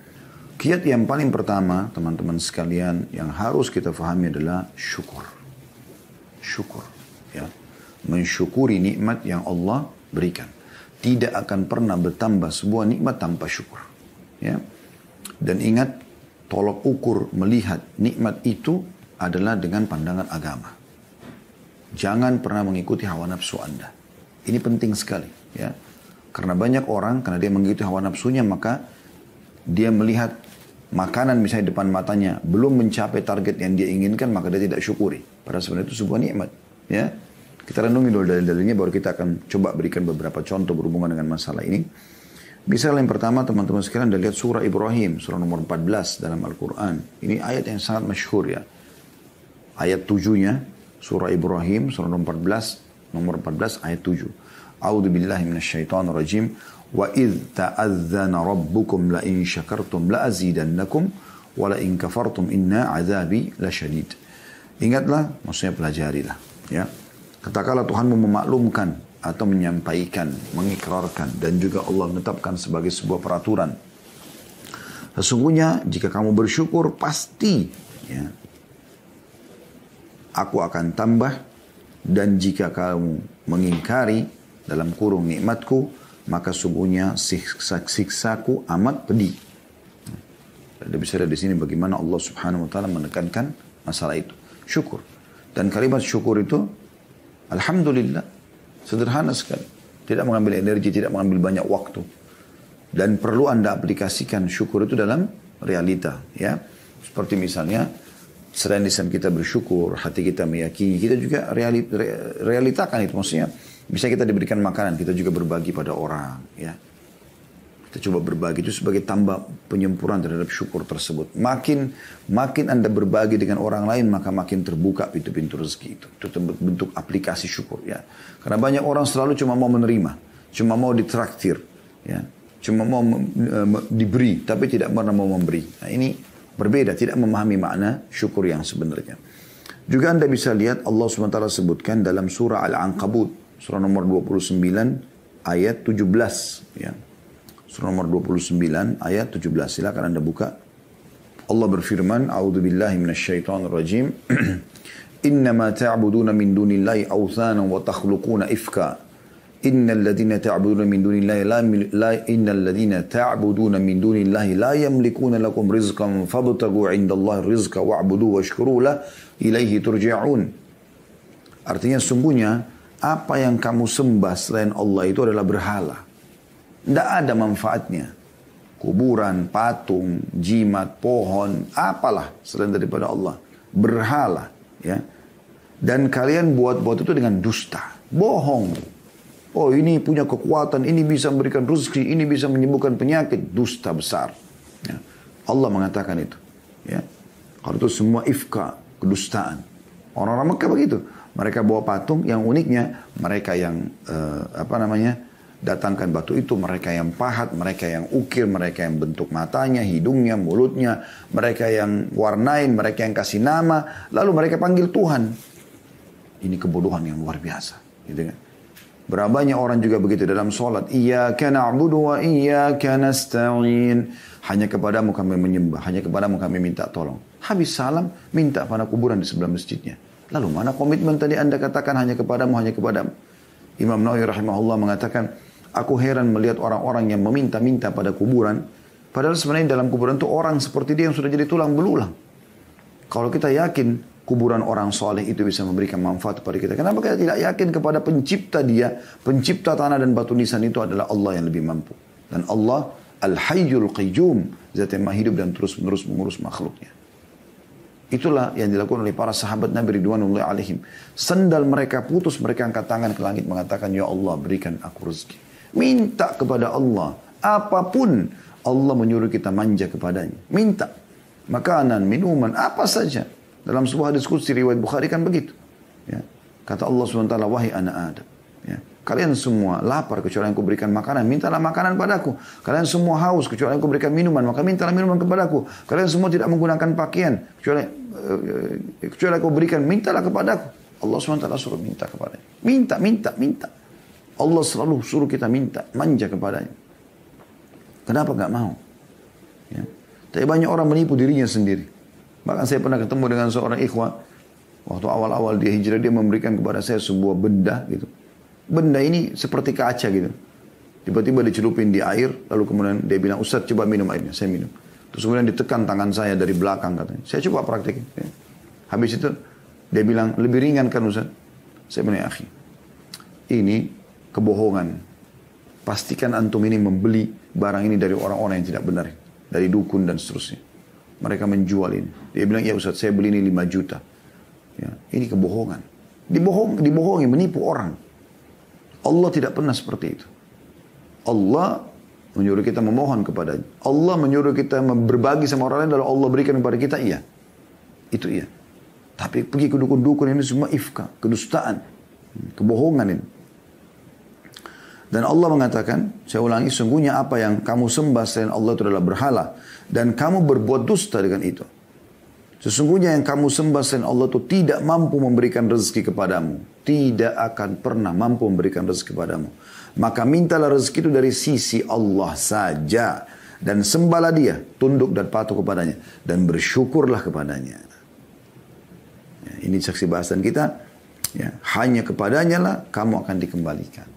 Speaker 1: Kiat yang paling pertama, teman-teman sekalian, yang harus kita fahami adalah syukur. Syukur, ya. Mensyukuri nikmat yang Allah berikan. Tidak akan pernah bertambah sebuah nikmat tanpa syukur. Ya. Dan ingat, tolok ukur melihat nikmat itu adalah dengan pandangan agama. Jangan pernah mengikuti hawa nafsu Anda. Ini penting sekali. Ya. Karena banyak orang, karena dia mengikuti hawa nafsunya, maka dia melihat makanan misalnya depan matanya belum mencapai target yang dia inginkan, maka dia tidak syukuri. Padahal sebenarnya itu sebuah nikmat. Ya. Kita renungi dulu dalil-dalilnya, baru kita akan coba berikan beberapa contoh berhubungan dengan masalah ini. Misalnya yang pertama, teman-teman sekalian, Anda lihat surah Ibrahim, surah nomor 14 dalam Al-Quran. Ini ayat yang sangat masyhur ya. Ayat 7-nya, surah Ibrahim, surah nomor 14 ayat 7. A'udzu billahi minasyaitonir rajim. Wa idh ta'adzana rabbukum la in syakartum la azidannakum wa la in kafartum inna 'adzabi lasyadid. Ingatlah, maksudnya pelajarilah, ya. Katakanlah Tuhanmu memaklumkan atau menyampaikan, mengikrarkan, dan juga Allah menetapkan sebagai sebuah peraturan. Sesungguhnya jika kamu bersyukur pasti, ya, aku akan tambah, dan jika kamu mengingkari dalam kurung nikmatku, maka sungguhnya siksaku amat pedih. Anda bisa lihat di sini bagaimana Allah Subhanahu wa taala menekankan masalah itu. Syukur. Dan kalimat syukur itu alhamdulillah, sederhana sekali. Tidak mengambil energi, tidak mengambil banyak waktu. Dan perlu Anda aplikasikan syukur itu dalam realita, ya. Seperti misalnya selain lisan kita bersyukur, hati kita meyakini, kita juga realitakan itu. Maksudnya, bisa kita diberikan makanan, kita juga berbagi pada orang, ya. Kita coba berbagi, itu sebagai tambah penyempurnaan terhadap syukur tersebut. Makin Anda berbagi dengan orang lain, maka makin terbuka pintu-pintu rezeki itu. Itu bentuk aplikasi syukur, ya. Karena banyak orang selalu cuma mau menerima, cuma mau ditraktir, ya. Cuma mau diberi, tapi tidak pernah mau memberi. Nah, ini berbeda, tidak memahami makna syukur yang sebenarnya. Juga Anda bisa lihat Allah SWT sebutkan dalam surah Al-Ankabut, surah nomor 29 ayat 17, ya. Surah nomor 29 ayat 17. Silakan Anda buka. Allah berfirman, A'udzubillahi minasyaitonirrajim. Innama ta'buduna min dunillahi awthanan wa takhluquna ifka. Innal ladzina ta'buduna min dunillahi la yamlikuna lakum rizqan fabtagu 'indallahi rizqa wa'budu washkuru la ilaihi turja'un. Artinya sungguhnya apa yang kamu sembah selain Allah itu adalah berhala. Tidak ada manfaatnya. Kuburan, patung, jimat, pohon, apalah selain daripada Allah. Berhala, ya. Dan kalian buat-buat itu dengan dusta. Bohong. Oh, ini punya kekuatan, ini bisa memberikan rezeki, ini bisa menyembuhkan penyakit. Dusta besar. Ya. Allah mengatakan itu. Ya. Kalau itu semua ifka, kedustaan. Orang-orang Mekah begitu. Mereka bawa patung, yang uniknya mereka yang datangkan batu itu, mereka yang pahat, mereka yang ukir, mereka yang bentuk matanya, hidungnya, mulutnya, mereka yang warnain, mereka yang kasih nama, lalu mereka panggil Tuhan. Ini kebodohan yang luar biasa, gitu kan? Berapa banyak orang juga begitu dalam sholat. Iyyaka na'budu wa iyyaka nasta'in. Hanya kepadamu kami menyembah, hanya kepadamu kami minta tolong. Habis salam, minta pada kuburan di sebelah masjidnya. Lalu mana komitmen tadi Anda katakan hanya kepadamu, hanya kepadamu? Imam Nawawi rahimahullah mengatakan, aku heran melihat orang-orang yang meminta-minta pada kuburan, padahal sebenarnya dalam kuburan itu orang seperti dia yang sudah jadi tulang belulang. Kalau kita yakin kuburan orang soleh itu bisa memberikan manfaat kepada kita, kenapa kita tidak yakin kepada pencipta dia, pencipta tanah dan batu nisan itu adalah Allah yang lebih mampu. Dan Allah Al-Hayyul Qayyum, zat yang maha hidup dan terus-menerus mengurus makhluknya. Itulah yang dilakukan oleh para sahabat Nabi Ridwanullahi alaihim. Sendal mereka putus, mereka angkat tangan ke langit mengatakan, ya Allah berikan aku rezeki. Minta kepada Allah. Apapun Allah menyuruh kita manja kepadanya. Minta. Makanan, minuman, apa saja. Dalam sebuah diskusi riwayat Bukhari kan begitu. Ya. Kata Allah SWT, wahai anak Adam. Ya. Kalian semua lapar kecuali yang kuberikan makanan, mintalah makanan padaku. Kalian semua haus kecuali yang kuberikan minuman, maka mintalah minuman kepadaku. Kalian semua tidak menggunakan pakaian kecuali aku berikan, mintalah kepadaku. Allah SWT suruh minta kepadanya. Minta, minta, minta. Allah selalu suruh kita minta, manja kepadanya. Kenapa gak mau? Ya. Tapi banyak orang menipu dirinya sendiri. Bahkan saya pernah ketemu dengan seorang ikhwah. Waktu awal-awal dia hijrah, dia memberikan kepada saya sebuah benda gitu. Benda ini seperti kaca gitu. Tiba-tiba dicelupin di air, lalu kemudian dia bilang, Ustaz coba minum airnya, saya minum. Terus kemudian ditekan tangan saya dari belakang katanya. Saya coba praktekin. Ya. Habis itu dia bilang, lebih ringan kan Ustaz? Saya bilang, akhi, ini kebohongan. Pastikan antum ini membeli barang ini dari orang-orang yang tidak benar. Dari dukun dan seterusnya. Mereka menjual ini. Dia bilang, ya Ustaz saya beli ini 5 juta. Ya, ini kebohongan. Dibohongi, menipu orang. Allah tidak pernah seperti itu. Allah menyuruh kita memohon kepadanya. Allah menyuruh kita berbagi sama orang lain, lalu Allah berikan kepada kita, iya. Itu iya. Tapi pergi ke dukun-dukun ini semua ifka, kedustaan, kebohongan ini. Dan Allah mengatakan, saya ulangi, sungguhnya apa yang kamu sembah selain Allah itu adalah berhala. Dan kamu berbuat dusta dengan itu. Sesungguhnya yang kamu sembah selain Allah itu tidak mampu memberikan rezeki kepadamu. Tidak akan pernah mampu memberikan rezeki kepadamu. Maka mintalah rezeki itu dari sisi Allah saja. Dan sembahlah dia, tunduk dan patuh kepadanya. Dan bersyukurlah kepadanya. Ya, ini saksi bahasan kita. Ya, hanya kepadanya lah kamu akan dikembalikan.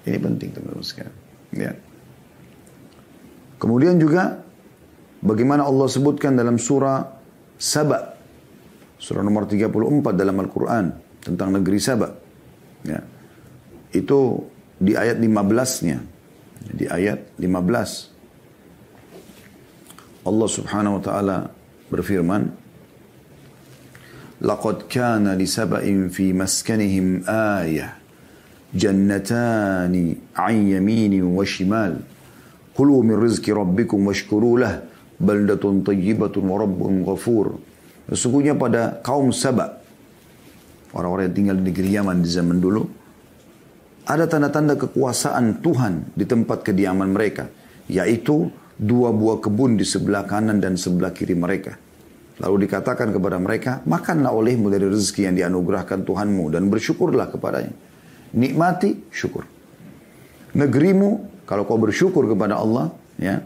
Speaker 1: Ini penting teman-teman sekalian. Ya. Kemudian juga bagaimana Allah sebutkan dalam surah Saba, surah nomor 34 dalam Al-Quran tentang negeri Saba. Ya. Itu di ayat 15-nya. Di ayat 15 Allah Subhanahu wa taala berfirman, "Laqad kana li saba'in fi maskanihim ayah jannatani 'an yaminin wa shimal." Kulu min rizki rabbikum washkuru lah baldatun tayyibatun wa rabbun ghafur. Sesungguhnya pada kaum Saba, orang-orang yang tinggal di negeri Yaman di zaman dulu, ada tanda-tanda kekuasaan Tuhan di tempat kediaman mereka, yaitu 2 buah kebun di sebelah kanan dan sebelah kiri mereka. Lalu dikatakan kepada mereka, makanlah olehmu dari rezeki yang dianugerahkan Tuhanmu dan bersyukurlah kepadanya. Nikmati, syukur. Negerimu, kalau kau bersyukur kepada Allah, ya,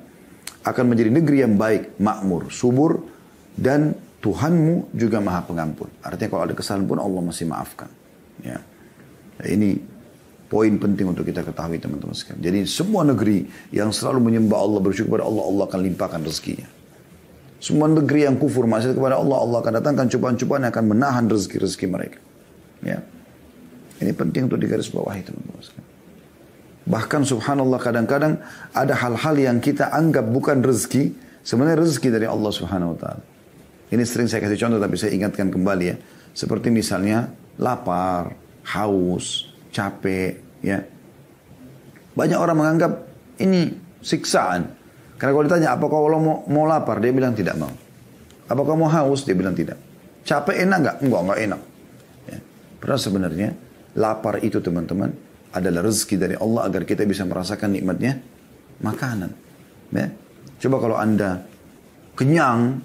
Speaker 1: akan menjadi negeri yang baik, makmur, subur, dan Tuhanmu juga maha pengampun. Artinya kalau ada kesalahan pun Allah masih maafkan. Ya. Nah, ini poin penting untuk kita ketahui teman-teman sekalian. Jadi semua negeri yang selalu menyembah Allah, bersyukur kepada Allah, Allah akan limpahkan rezekinya. Semua negeri yang kufur maksiat kepada Allah, Allah akan datangkan cobaan-cobaan yang akan menahan rezeki-rezeki mereka. Ya. Ini penting untuk digarisbawahi teman-teman sekalian. Bahkan subhanallah kadang-kadang ada hal-hal yang kita anggap bukan rezeki, sebenarnya rezeki dari Allah Subhanahu wa taala. Ini sering saya kasih contoh tapi saya ingatkan kembali ya. Seperti misalnya lapar, haus, capek, ya. Banyak orang menganggap ini siksaan. Karena kalau ditanya apakah Allah mau lapar, dia bilang tidak mau. Apakah mau haus, dia bilang tidak. Capek enak enggak? Enggak enak. Ya. Padahal sebenarnya lapar itu teman-teman adalah rezeki dari Allah agar kita bisa merasakan nikmatnya makanan. Ya. Coba kalau Anda kenyang,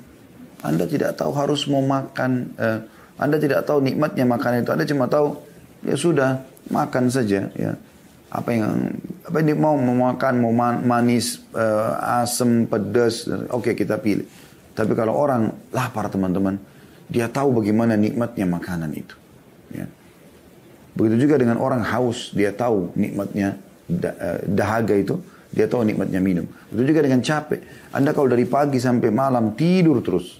Speaker 1: Anda tidak tahu harus mau makan, Anda tidak tahu nikmatnya makanan itu. Anda cuma tahu, ya sudah, makan saja. Ya. Apa ini mau makan, mau manis, asam, pedas, oke kita pilih. Tapi kalau orang lapar teman-teman, dia tahu bagaimana nikmatnya makanan itu. Ya. Begitu juga dengan orang haus, dia tahu nikmatnya dahaga itu, dia tahu nikmatnya minum. Begitu juga dengan capek. Anda kalau dari pagi sampai malam tidur terus,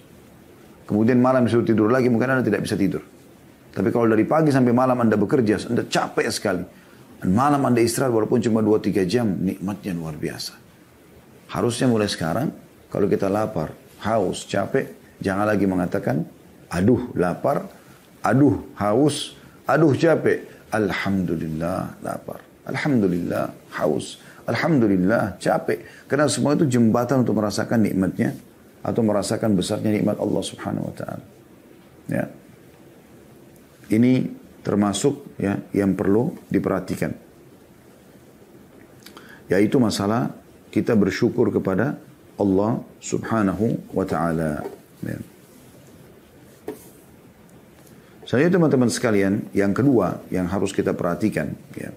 Speaker 1: kemudian malam disuruh tidur lagi, mungkin Anda tidak bisa tidur. Tapi kalau dari pagi sampai malam Anda bekerja, Anda capek sekali. Dan malam Anda istirahat walaupun cuma 2-3 jam, nikmatnya luar biasa. Harusnya mulai sekarang, kalau kita lapar, haus, capek, Jangan lagi mengatakan, aduh lapar, aduh haus, aduh capek. Alhamdulillah lapar, alhamdulillah haus, alhamdulillah capek. Karena semua itu jembatan untuk merasakan nikmatnya atau merasakan besarnya nikmat Allah Subhanahu wa taala. Ya. Ini termasuk ya yang perlu diperhatikan. Yaitu masalah kita bersyukur kepada Allah Subhanahu wa taala. Ya. Selanjutnya teman-teman sekalian, yang kedua yang harus kita perhatikan, ya,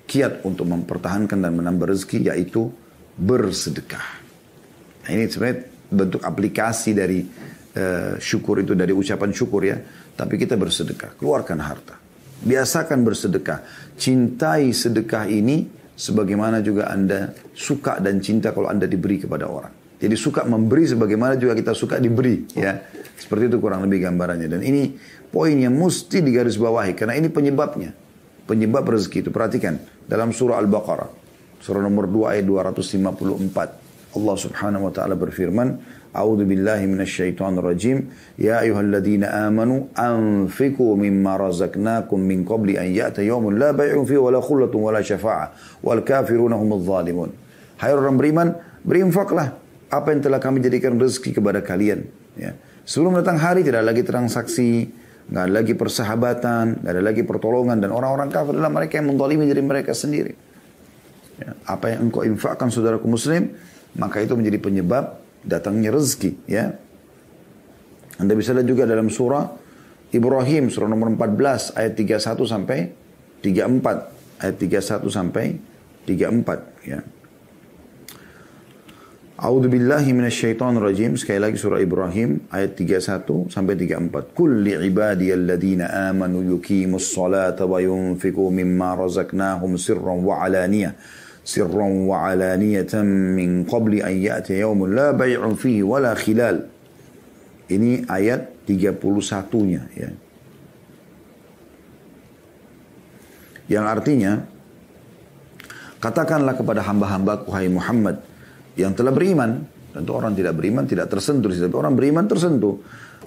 Speaker 1: kiat untuk mempertahankan dan menambah rezeki yaitu bersedekah. Nah, ini sebenarnya bentuk aplikasi dari syukur itu, dari ucapan syukur ya. Tapi kita bersedekah, keluarkan harta. Biasakan bersedekah. Cintai sedekah ini sebagaimana juga Anda suka dan cinta kalau Anda diberi kepada orang. Jadi suka memberi sebagaimana juga kita suka diberi, ya. Seperti itu kurang lebih gambarannya. Dan ini poin yang mesti digarisbawahi karena ini penyebabnya. Penyebab rezeki itu. Perhatikan dalam surah Al-Baqarah, surah nomor 2 ayat 254. Allah Subhanahu wa taala berfirman, A'udzu billahi minasyaitonir rajim. Ya ayyuhalladzina amanu anfiqu mimma razaqnakum min qabli an ya'ta yawmun la bay'un fihi wa la khullatun wa la syafa'ah wal kafiruna humudz zalimun. Hai orang beriman, berinfaklah apa yang telah kami jadikan rezeki kepada kalian, ya. Sebelum datang hari tidak lagi transaksi, nggak ada lagi persahabatan, nggak ada lagi pertolongan, dan orang-orang kafir adalah mereka yang menzalimi diri mereka sendiri. Ya, apa yang engkau infakkan saudaraku muslim, maka itu menjadi penyebab datangnya rezeki, ya. Anda bisa lihat juga dalam surah Ibrahim, surah nomor 14 ayat 31 sampai 34, ayat 31 sampai 34, ya. A'udzu billahi minasyaitonir rajim. Sekali lagi surah Ibrahim ayat 31 sampai 34. Qul li'ibadiyalladzina amanu yuqimus salata wa yunfiqu mimma razaqnahum sirran wa alaniyatan min qabli an ya'tiya yawmun la bay'un fihi wa la khilal. Ini ayat 31-nya, ya. Yang artinya, katakanlah kepada hamba-hambaku hai Muhammad yang telah beriman. Tentu orang tidak beriman tidak tersentuh, tapi orang beriman tersentuh.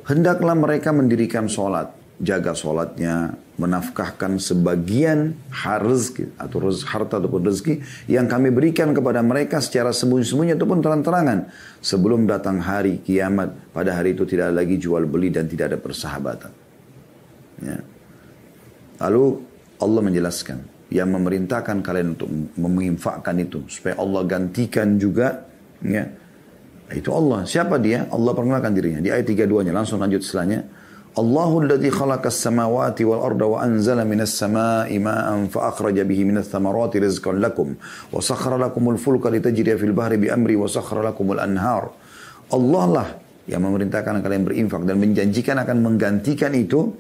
Speaker 1: Hendaklah mereka mendirikan sholat, jaga sholatnya, menafkahkan sebagian rezeki atau harta ataupun rezeki yang kami berikan kepada mereka secara sembunyi-sembunyi ataupun terang-terangan sebelum datang hari kiamat. Pada hari itu tidak ada lagi jual beli dan tidak ada persahabatan, ya. Lalu Allah menjelaskan yang memerintahkan kalian untuk menginfakkan itu supaya Allah gantikan juga, ya, itu Allah. Siapa dia? Allah perkenalkan dirinya di ayat 32-nya. Langsung lanjut setelahnya. Allahul ladzi khalaqas samawati wal arda wa anzala minas samaa'i ma'an fa akhraja bihi minats thamarati rizqan lakum wa sakhkhara lakumul fulka litajriya fil bahri bi amri wa sakhkhara lakumul anhar. Allah lah yang memerintahkan kalian berinfak dan menjanjikan akan menggantikan itu.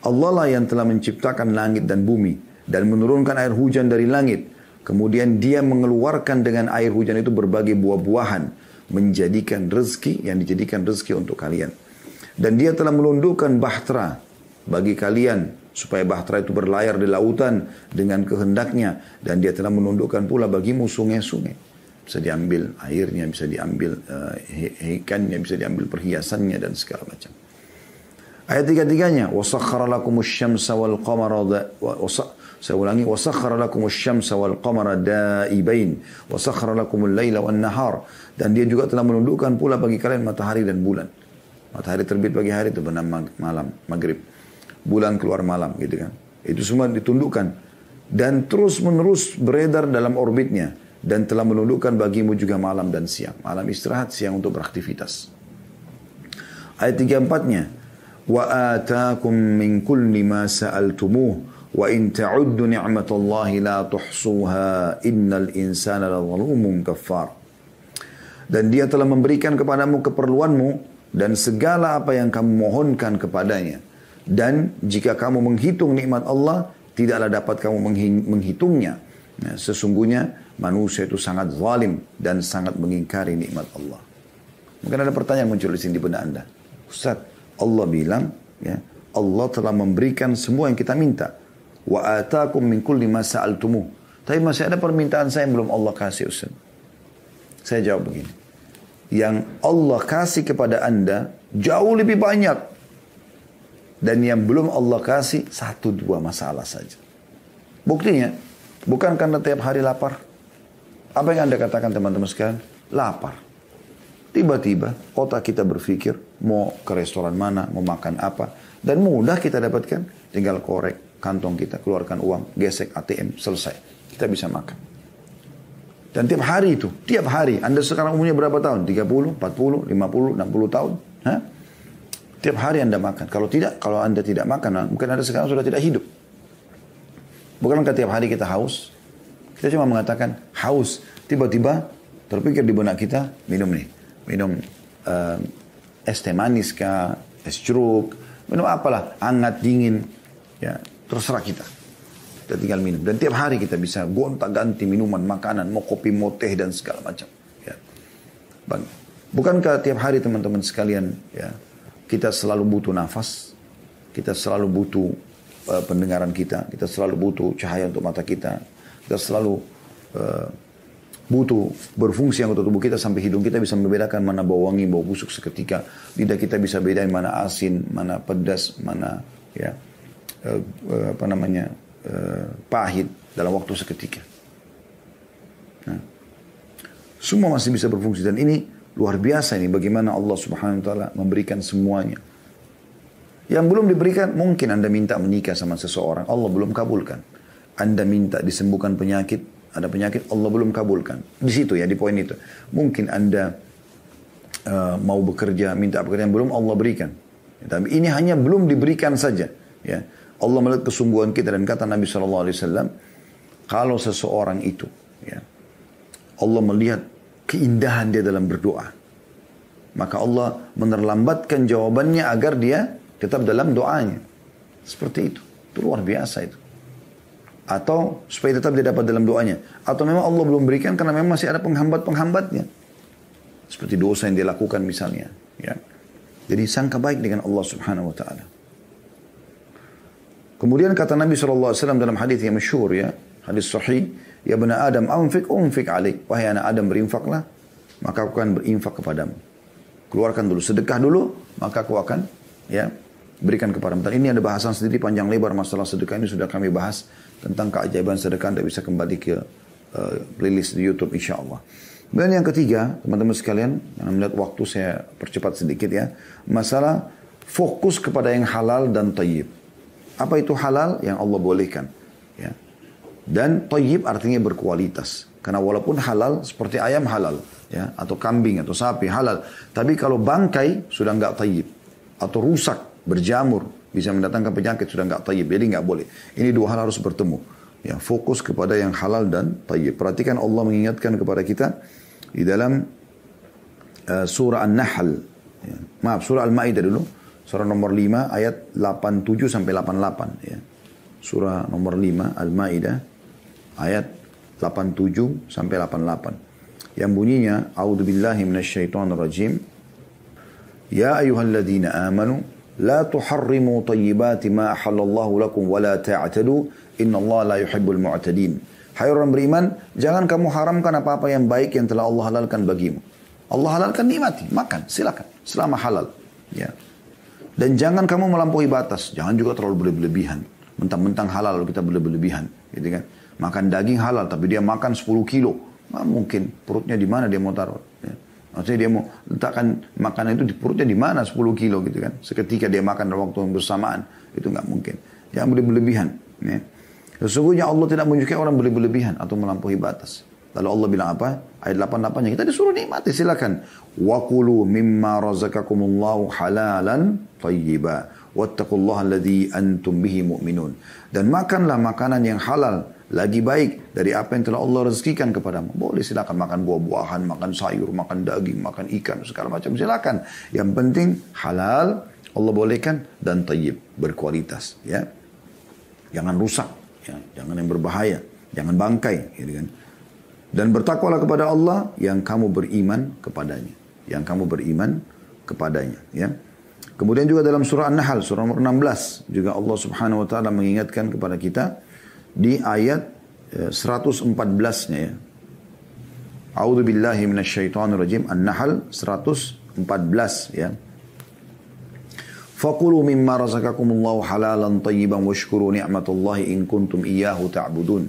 Speaker 1: Allah lah yang telah menciptakan langit dan bumi dan menurunkan air hujan dari langit. Kemudian dia mengeluarkan dengan air hujan itu berbagai buah-buahan. Menjadikan rezeki yang dijadikan rezeki untuk kalian. Dan dia telah melundukkan bahtera bagi kalian. Supaya bahtera itu berlayar di lautan dengan kehendaknya. Dan dia telah menundukkan pula bagimu sungai-sungai. Bisa diambil airnya, bisa diambil ikannya, bisa diambil perhiasannya dan segala macam. Ayat 33-nya. وَسَخَّرَ لَكُمُ الشَّمْسَ وَالْقَمَرَ Saya ulangi, وَسَخَّرَ لَكُمُ الشَّمْسَ وَالْقَمَرَ دَائِبَيْنِ وَسَخَّرَ لَكُمُ اللَّيْلَ وَالنَّهَارِ. Dan dia juga telah menundukkan pula bagi kalian matahari dan bulan. Matahari terbit pagi hari itu benar malam, maghrib. Bulan keluar malam, gitu kan. Itu semua ditundukkan. Dan terus menerus beredar dalam orbitnya. Dan telah menundukkan bagimu juga malam dan siang. Malam istirahat, siang untuk beraktivitas. Ayat 34-nya. وَآتَاكُمْ مِنْ كُلِّ مَا سَأَلْتُمُوهُ وَإِنْ تَعُدُّ نِعْمَةَ اللَّهِ لَا تُحْصُوهَا إِنَّ الْإِنسَانَ لَظَلُومٌ كَفَّارٌ. Dan dia telah memberikan kepadamu keperluanmu dan segala apa yang kamu mohonkan kepadanya. Dan jika kamu menghitung nikmat Allah, tidaklah dapat kamu menghitungnya. Nah, sesungguhnya manusia itu sangat zalim dan sangat mengingkari nikmat Allah. Mungkin ada pertanyaan muncul di sini di benak Anda. Ustaz, Allah bilang, ya, Allah telah memberikan semua yang kita minta. Wa atakum min kulli ma sa'altumuh. Tapi masih ada permintaan saya yang belum Allah kasih, Ustaz. Saya jawab begini. Yang Allah kasih kepada Anda jauh lebih banyak. Dan yang belum Allah kasih 1-2 masalah saja. Buktinya, bukan karena tiap hari lapar. Apa yang Anda katakan teman-teman sekalian? Lapar. Tiba-tiba otak kita berpikir mau ke restoran mana, mau makan apa. Dan mudah kita dapatkan. Tinggal korek kantong kita, keluarkan uang, gesek ATM, selesai. Kita bisa makan. Dan tiap hari itu, tiap hari. Anda sekarang umurnya berapa tahun? 30, 40, 50, 60 tahun? Hah? Tiap hari Anda makan. Kalau tidak, kalau Anda tidak makan, mungkin Anda sekarang sudah tidak hidup. Bukankah tiap hari kita haus? Kita cuma mengatakan haus. Tiba-tiba terpikir di benak kita, minum nih. Minum es teh manis kah, es jeruk, minum apalah, hangat, dingin. Ya, terserah kita. Kita tinggal minum. Dan tiap hari kita bisa gonta-ganti minuman, makanan, mau kopi, mau teh, dan segala macam. Ya. Bukankah tiap hari teman-teman sekalian, ya, kita selalu butuh nafas, kita selalu butuh pendengaran kita selalu butuh cahaya untuk mata kita selalu butuh berfungsi anggota tubuh kita sampai hidung kita bisa membedakan mana bau wangi, bau busuk seketika, lidah kita bisa bedain mana asin, mana pedas, mana ya pahit dalam waktu seketika. Nah, semua masih bisa berfungsi dan ini luar biasa ini bagaimana Allah Subhanahu wa taala memberikan semuanya. Yang belum diberikan, mungkin Anda minta menikah sama seseorang, Allah belum kabulkan. Anda minta disembuhkan penyakit, ada penyakit, Allah belum kabulkan. Di situ ya, di poin itu. Mungkin Anda mau bekerja, minta pekerjaan, belum Allah berikan. Tapi ini hanya belum diberikan saja. Ya. Allah melihat kesungguhan kita dan kata Nabi SAW, kalau seseorang itu, ya, Allah melihat keindahan dia dalam berdoa, maka Allah menerlambatkan jawabannya agar dia tetap dalam doanya. Seperti itu. Itu luar biasa itu. Atau supaya tetap dia dapat dalam doanya. Atau memang Allah belum berikan karena memang masih ada penghambat-penghambatnya. Seperti dosa yang dia lakukan misalnya. Ya. Jadi sangka baik dengan Allah Subhanahu wa ta'ala. Kemudian kata Nabi SAW dalam hadis yang masyhur ya. Hadis sahih. Ya bena Adam unfik alik. Wahai anak Adam berinfaklah. Maka aku akan berinfak kepadamu. Keluarkan dulu. Sedekah dulu. Maka aku akan ya berikan kepadamu. Dan ini ada bahasan sendiri panjang lebar masalah sedekah ini sudah kami bahas tentang keajaiban sedekah. Anda bisa kembali ke playlist di YouTube insyaAllah. Dan yang ketiga, teman-teman sekalian, yang melihat waktu saya percepat sedikit ya, masalah fokus kepada yang halal dan tayyib. Apa itu halal? Yang Allah bolehkan. Ya. Dan tayyib artinya berkualitas. Karena walaupun halal, seperti ayam halal, ya, atau kambing atau sapi halal. Tapi kalau bangkai sudah enggak tayyib. Atau rusak, berjamur, bisa mendatangkan penyakit, sudah enggak tayyib. Jadi enggak boleh. Ini dua hal harus bertemu. Ya, fokus kepada yang halal dan tayyib. Perhatikan Allah mengingatkan kepada kita di dalam surah An-Nahl. Ya. Maaf, surah Al-Ma'idah dulu. Surah nomor 5 ayat 87 sampai 88. Ya. Surah nomor 5 Al-Ma'idah ayat 87 sampai 88. Yang bunyinya, A'udzubillahi minasyaitonirrajim. Ya ayyuhalladzina amanu la tuharrimu tayyibati ma ahallallahu lakum wa la ta'tadu innallaha la yuhibbul mu'tadin. Hai orang beriman, jangan kamu haramkan apa-apa yang baik yang telah Allah halalkan bagimu. Allah halalkan, nikmati, makan, silakan selama halal. Ya. Dan jangan kamu melampaui batas, jangan juga terlalu berlebihan. Mentang-mentang halal lalu kita berlebihan, gitu kan? Makan daging halal tapi dia makan 10 kilo. Nah, mungkin perutnya di mana dia mau taruh? Ya. Maksudnya dia mau letakkan makanan itu di perutnya di mana 10 kilo gitu kan. Seketika dia makan dalam waktu yang bersamaan. Itu nggak mungkin. Jangan berlebihan. Ya. Sesungguhnya Allah tidak menyukai orang berlebihan atau melampaui batas. Lalu Allah bilang apa? Ayat 88-nya kita disuruh nikmati, silakan. Wa kulu mimma razaqakumullahu halalan thayyiba. Wattaqullaha alladzi antum bihi mu'minun. Dan makanlah makanan yang halal lagi baik dari apa yang telah Allah rezekikan kepadamu. Boleh silakan makan buah-buahan, makan sayur, makan daging, makan ikan, segala macam silakan. Yang penting halal Allah bolehkan dan tayyib, berkualitas, ya. Jangan rusak, ya. Jangan yang berbahaya, jangan bangkai, gitu kan. Dan bertakwalah kepada Allah yang kamu beriman kepadanya, yang kamu beriman kepadanya, ya. Kemudian juga dalam surah An-Nahl, surah nomor 16, juga Allah Subhanahu wa taala mengingatkan kepada kita di ayat 114-nya ya. A'udzu billahi minasyaitonir rajim. An-Nahl 114 ya. Fakulu mimma razaqakumullahu halalan tayyiban washkuru ni'matallahi in kuntum iyyahu ta'budun.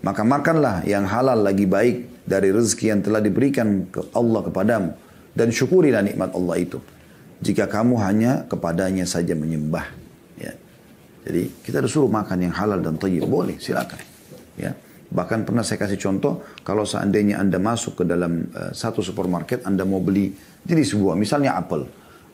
Speaker 1: Maka makanlah yang halal lagi baik dari rezeki yang telah diberikan ke Allah kepadamu. Dan syukurilah nikmat Allah itu. Jika kamu hanya kepadanya saja menyembah. Ya. Jadi kita disuruh makan yang halal dan tayyib. Boleh, silakan. Ya. Bahkan pernah saya kasih contoh, kalau seandainya Anda masuk ke dalam satu supermarket, Anda mau beli, jadi sebuah, misalnya apel.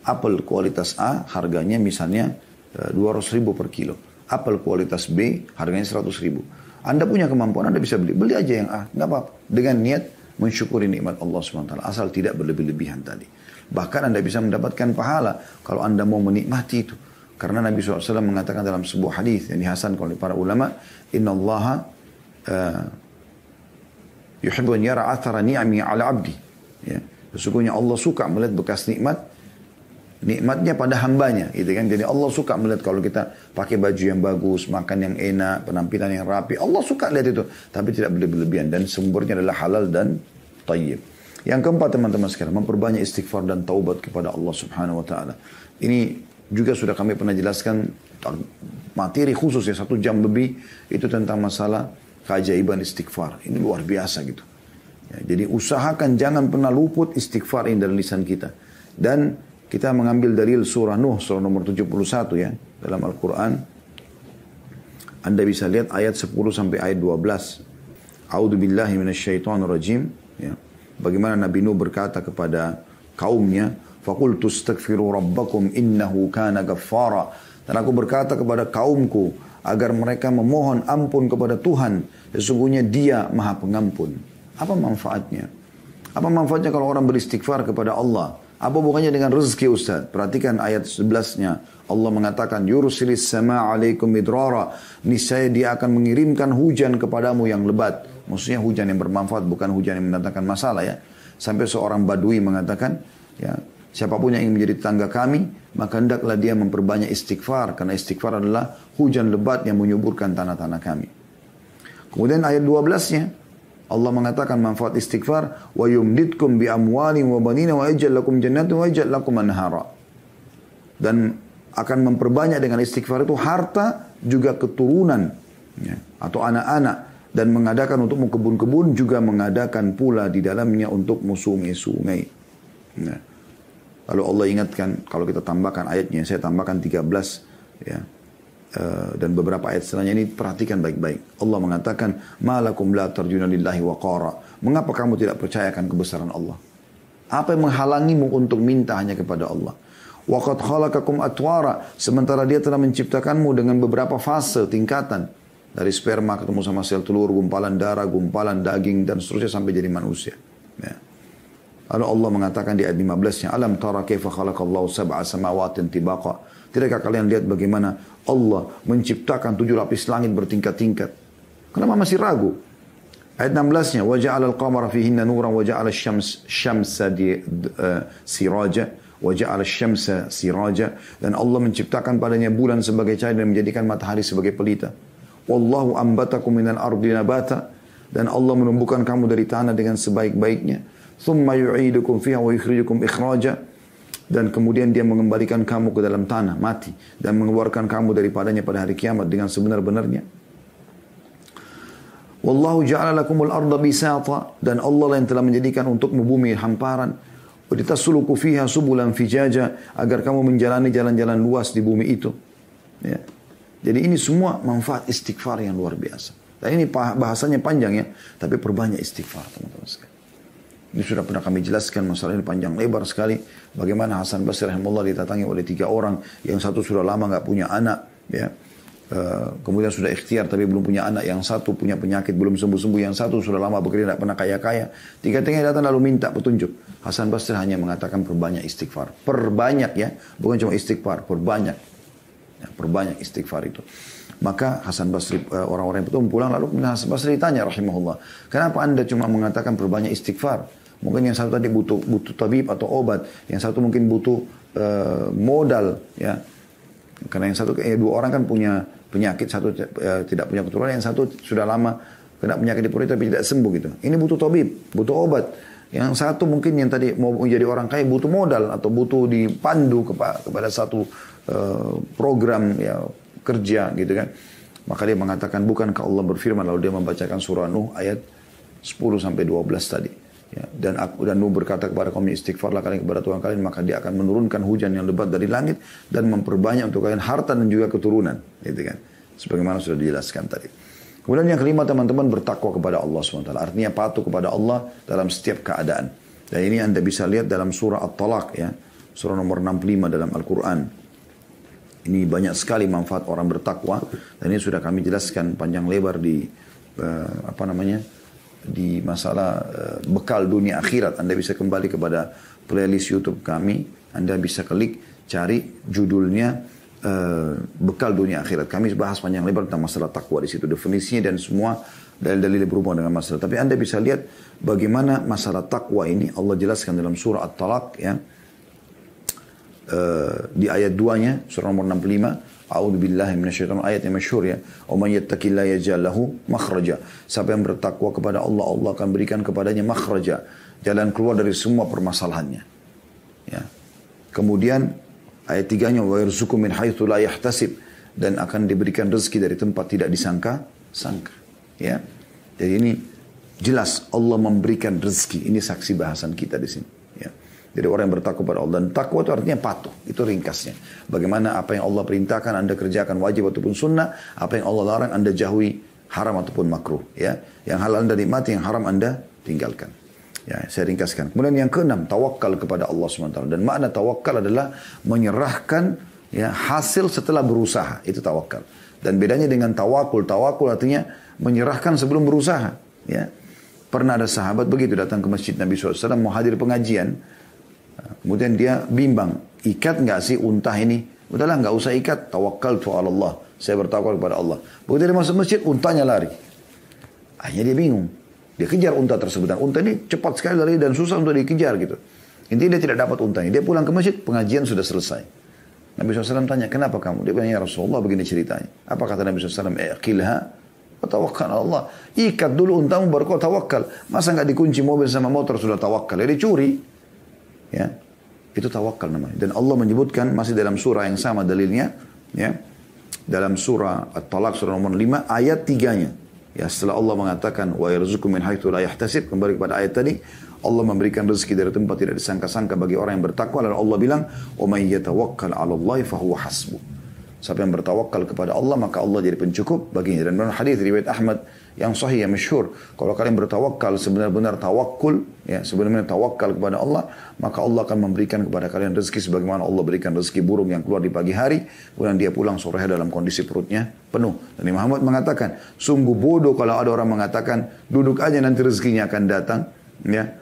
Speaker 1: Apel kualitas A harganya misalnya 200.000 per kilo. Apel kualitas B harganya 100.000. Anda punya kemampuan, Anda bisa beli. Beli aja yang A, nggak apa-apa. Dengan niat mensyukuri nikmat Allah SWT. Asal tidak berlebih-lebihan tadi. Bahkan Anda bisa mendapatkan pahala kalau Anda mau menikmati itu. Karena Nabi SAW mengatakan dalam sebuah hadis yang dihasankan oleh para ulama, Inna Allaha yuhibbu an yara athara ni'ami ala abdi. Ya. Sesungguhnya Allah suka melihat bekas nikmatnya pada hambanya, gitu kan. Jadi Allah suka melihat kalau kita pakai baju yang bagus, makan yang enak, penampilan yang rapi. Allah suka lihat itu, tapi tidak berlebihan, dan sumbernya adalah halal dan tayyib. Yang keempat, teman-teman sekalian, memperbanyak istighfar dan taubat kepada Allah Subhanahu wa taala. Ini juga sudah kami pernah jelaskan materi khusus ya 1 jam lebih itu tentang masalah keajaiban istighfar. Ini luar biasa gitu. Ya, jadi usahakan jangan pernah luput istighfar ini dari lisan kita. Dan kita mengambil dalil surah Nuh, surah nomor 71 ya, dalam Al-Quran. Anda bisa lihat ayat 10 sampai ayat 12. A'udzu billahi minasyaitonir rajim. Ya. Bagaimana Nabi Nuh berkata kepada kaumnya, "Faqultu astaghfiru rabbakum innahu kana ghaffara." Dan aku berkata kepada kaumku agar mereka memohon ampun kepada Tuhan, sesungguhnya Dia Maha Pengampun. Apa manfaatnya? Apa manfaatnya kalau orang beristighfar kepada Allah? Apa bukannya dengan rezeki, Ustaz? Perhatikan ayat 11-nya. Allah mengatakan, yursilis sama alaikum midrara. Niscaya Dia akan mengirimkan hujan kepadamu yang lebat. Maksudnya hujan yang bermanfaat, bukan hujan yang mendatangkan masalah ya. Sampai seorang badui mengatakan, ya, siapapun yang ingin menjadi tetangga kami, maka hendaklah dia memperbanyak istighfar. Karena istighfar adalah hujan lebat yang menyuburkan tanah-tanah kami. Kemudian ayat 12-nya, Allah mengatakan manfaat istighfar, wa yumditkum bi amwalin wa banina wa yaj'al lakum jannatin wa yaj'al lakum anhara. Dan akan memperbanyak dengan istighfar itu harta juga keturunan ya, atau anak-anak, dan mengadakan untukmu kebun-kebun, juga mengadakan pula di dalamnya untukmu sungai-sungai. Ya. Lalu Allah ingatkan, kalau kita tambahkan ayatnya, saya tambahkan 13 ya. Dan beberapa ayat setelahnya ini perhatikan baik-baik. Allah mengatakan, malakum la tarjuna lillahi waqara. Mengapa kamu tidak percayakan kebesaran Allah? Apa yang menghalangimu untuk minta hanya kepada Allah? Waqad khalaqakum atwara. Sementara Dia telah menciptakanmu dengan beberapa fase, tingkatan. Dari sperma ketemu sama sel telur, gumpalan darah, gumpalan daging, dan seterusnya sampai jadi manusia. Ya. Lalu Allah mengatakan di ayat 15-nya, alam tara kaifa khalaqallahu sab'a samawatin tibaqa. Tidakkah kalian lihat bagaimana Allah menciptakan 7 lapis langit bertingkat-tingkat? Kenapa masih ragu? Ayat 16-nya, wa ja'ala al-qamara fihinna nuran wa ja'ala asy-syamsa siraja wa ja'ala asy-syamsa siraja, dan Allah menciptakan padanya bulan sebagai cahaya dan menjadikan matahari sebagai pelita. Wallahu ambatakum minal ardi nabata, dan Allah menumbuhkan kamu dari tanah dengan sebaik-baiknya. Thumma yu'idukum fiha wa yukhrijukum ikhraja, dan kemudian Dia mengembalikan kamu ke dalam tanah mati dan mengeluarkan kamu daripadanya pada hari kiamat dengan sebenar-benarnya. Wallahu ja'ala lakumul arda bisata, dan Allah yang telah menjadikan untukmu bumi hamparan. Wa litasluku fiha subulan fijaja, agar kamu menjalani jalan-jalan luas di bumi itu. Ya. Jadi ini semua manfaat istighfar yang luar biasa. Dan ini bahasanya panjang ya, tapi perbanyak istighfar, teman-teman sekalian. Ini sudah pernah kami jelaskan, masalah ini panjang lebar sekali. Bagaimana Hasan Basri rahimahullah didatangi oleh 3 orang. Yang satu sudah lama nggak punya anak. Ya. Kemudian sudah ikhtiar tapi belum punya anak. Yang satu punya penyakit belum sembuh-sembuh. Yang satu sudah lama bekerja, tidak pernah kaya-kaya. 3-tiganya datang lalu minta petunjuk. Hasan Basri hanya mengatakan perbanyak istighfar. Perbanyak ya. Bukan cuma istighfar, perbanyak. Ya, perbanyak istighfar itu. Maka Hasan Basri, orang-orang itu pulang, lalu Hasan Basri ditanya rahimahullah, kenapa anda cuma mengatakan perbanyak istighfar? Mungkin yang satu tadi butuh tabib atau obat, yang satu mungkin butuh modal, ya. Karena yang satu, 2 orang kan punya penyakit, satu tidak punya keturunan, yang satu sudah lama kena penyakit di perut tapi tidak sembuh gitu. Ini butuh tabib, butuh obat. Yang satu mungkin yang tadi mau menjadi orang kaya butuh modal atau butuh dipandu kepada satu program ya kerja gitu kan. Maka dia mengatakan, bukankah Allah berfirman, lalu dia membacakan surah Nuh ayat 10 sampai 12 tadi. Ya, dan Nuh berkata kepada kaum, istighfarlah kalian kepada Tuhan kalian, maka dia akan menurunkan hujan yang lebat dari langit dan memperbanyak untuk kalian harta dan juga keturunan, gitu kan. Sebagaimana sudah dijelaskan tadi. Kemudian yang kelima, teman-teman, bertakwa kepada Allah SWT. Artinya patuh kepada Allah dalam setiap keadaan. Dan ini Anda bisa lihat dalam surah At-Talaq ya, surah nomor 65 dalam Al-Quran. Ini banyak sekali manfaat orang bertakwa, dan ini sudah kami jelaskan panjang lebar di di masalah bekal dunia akhirat. Anda bisa kembali kepada playlist YouTube kami, Anda bisa klik cari judulnya bekal dunia akhirat. Kami bahas panjang lebar tentang masalah takwa di situ, definisinya dan semua dalil-dalil berhubungan dengan masalah. Tapi Anda bisa lihat bagaimana masalah takwa ini Allah jelaskan dalam surah At-Talaq ya. Di ayat 2-nya surah nomor 65, a'udzubillahi minasyaitonir, ayat yang masyhur ya, "Wa may yattaqillaha yaj'al lahu makhraja." Siapa yang bertakwa kepada Allah, Allah akan berikan kepadanya makhraja, jalan keluar dari semua permasalahannya. Ya. Kemudian ayat 3-nya, "Wa yarzuqu min haitsu la yahtasib." Dan akan diberikan rezeki dari tempat tidak disangka-sangka. Ya. Jadi ini jelas Allah memberikan rezeki. Ini saksi bahasan kita di sini. Ya. Jadi orang yang bertakwa kepada Allah. Dan takwa itu artinya patuh. Itu ringkasnya. Bagaimana apa yang Allah perintahkan Anda kerjakan wajib ataupun sunnah. Apa yang Allah larang Anda jauhi haram ataupun makruh. Ya. Yang halal Anda nikmati, yang haram Anda tinggalkan. Ya, saya ringkaskan. Kemudian yang keenam, tawakal kepada Allah SWT. Dan makna tawakal adalah menyerahkan ya, hasil setelah berusaha. Itu tawakal. Dan bedanya dengan tawakul. Tawakul artinya menyerahkan sebelum berusaha. Ya. Pernah ada sahabat begitu datang ke masjid Nabi SAW mau hadir pengajian. Kemudian dia bimbang, ikat nggak sih unta ini? Udahlah nggak usah ikat, tawakkaltu ala Allah. Saya bertawakal kepada Allah. Begitu dia masuk masjid, untanya lari. Akhirnya dia bingung. Dia kejar unta tersebut. Dan unta ini cepat sekali lari dan susah untuk dikejar gitu. Intinya dia tidak dapat untanya. Dia pulang ke masjid, pengajian sudah selesai. Nabi SAW tanya, kenapa kamu? Dia bilang, ya Rasulullah, begini ceritanya. Apa kata Nabi SAW? Iqilha wa tawakkal ala Allah. Ikat dulu untamu baru kau tawakal. Masa nggak dikunci mobil sama motor sudah tawakal? Dia dicuri. Ya, itu tawakal namanya. Dan Allah menyebutkan masih dalam surah yang sama dalilnya, ya, dalam surah At-Talaq surah nomor 5 ayat 3-nya. Ya, setelah Allah mengatakan wa yarzuqu min haitsu la yahtasib, kembali kepada ayat tadi, Allah memberikan rezeki dari tempat tidak disangka-sangka bagi orang yang bertakwa. Lalu Allah bilang, "Wa may yatawakkal 'ala Allah fa huwa hasbuh." Siapa yang bertawakal kepada Allah, maka Allah jadi pencukup baginya. Dan dalam hadis riwayat Ahmad yang sahih, yang masyhur, kalau kalian bertawakal sebenar-benar tawakul, ya, sebenarnya tawakal kepada Allah, maka Allah akan memberikan kepada kalian rezeki sebagaimana Allah berikan rezeki burung yang keluar di pagi hari, kemudian dia pulang sore hari dalam kondisi perutnya penuh. Dan Imam Ahmad mengatakan, sungguh bodoh kalau ada orang mengatakan, duduk aja nanti rezekinya akan datang, ya,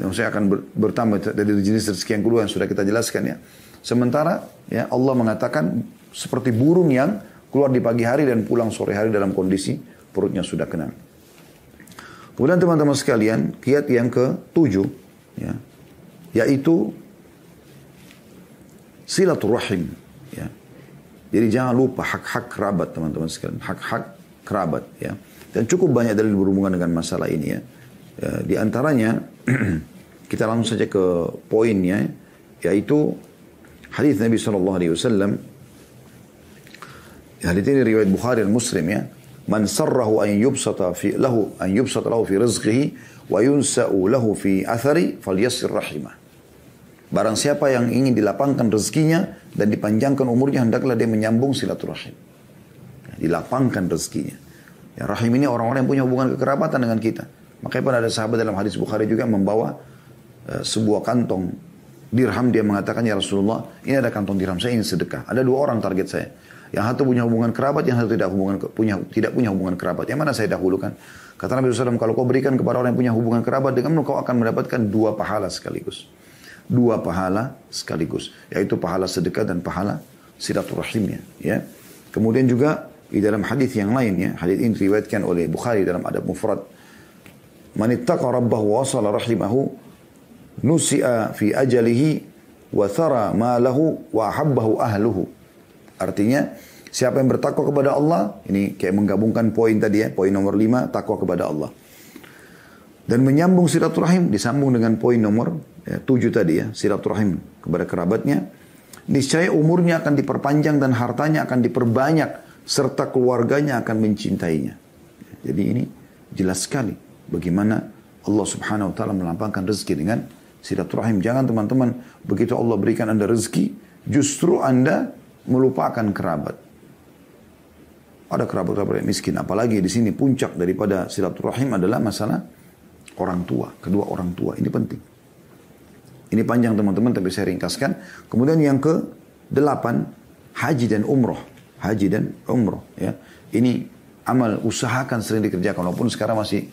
Speaker 1: maksudnya akan bertambah dari jenis rezeki yang kedua yang sudah kita jelaskan ya. Sementara ya Allah mengatakan seperti burung yang keluar di pagi hari dan pulang sore hari dalam kondisi perutnya sudah kenyang. Kemudian teman-teman sekalian, kiat yang ke-7 ya, yaitu silaturahim ya. Jadi jangan lupa hak-hak kerabat teman-teman sekalian, hak-hak kerabat ya. Dan cukup banyak dalil berhubungan dengan masalah ini ya. Di antaranya kita langsung saja ke poinnya, yaitu hadis Nabi SAW. Hadis ini riwayat Bukhari dan Muslim ya. Man sarrahu an yubsata lahu fi rizqihi wa yunsa'u lahu fi athari falyasir rahimah. Barang siapa yang ingin dilapangkan rezekinya dan dipanjangkan umurnya, hendaklah dia menyambung silaturahim. Dilapangkan rezekinya. Ya, rahim ini orang-orang yang punya hubungan kekerabatan dengan kita. Makanya pun ada sahabat dalam hadis Bukhari juga membawa sebuah kantong dirham. Dia mengatakan, ya Rasulullah, ini ada kantong dirham, saya ingin sedekah. Ada 2 orang target saya. Yang satu punya hubungan kerabat, yang satu tidak punya hubungan kerabat. Yang mana saya dahulukan? Kata Nabi SAW, kalau kau berikan kepada orang yang punya hubungan kerabat, dengan kau akan mendapatkan 2 pahala sekaligus. 2 pahala sekaligus. Yaitu pahala sedekah dan pahala silaturahimnya. Ya. Kemudian juga di dalam hadis yang lain, ya, hadis ini diriwayatkan oleh Bukhari dalam Adab Mufrad. Man ittaqa rabbahu wa wasala rahimahu nusi'a fi ajalihi wa thara ma lahu wa ahabbahu ahluhu. Artinya, siapa yang bertakwa kepada Allah, ini kayak menggabungkan poin tadi ya, poin nomor 5, takwa kepada Allah. Dan menyambung silaturahim disambung dengan poin nomor 7 tadi ya, silaturahim kepada kerabatnya. Niscaya umurnya akan diperpanjang dan hartanya akan diperbanyak serta keluarganya akan mencintainya. Jadi ini jelas sekali bagaimana Allah Subhanahu wa taala melampangkan rezeki dengan silaturahim. Jangan teman-teman begitu Allah berikan Anda rezeki, justru Anda melupakan kerabat. Ada kerabat-kerabat yang miskin, apalagi di sini puncak daripada silaturahim adalah masalah orang tua, kedua orang tua. Ini penting. Ini panjang teman-teman, tapi saya ringkaskan. Kemudian yang ke-8, haji dan umroh. Haji dan umroh. Ya. Ini amal, usahakan sering dikerjakan. Walaupun sekarang masih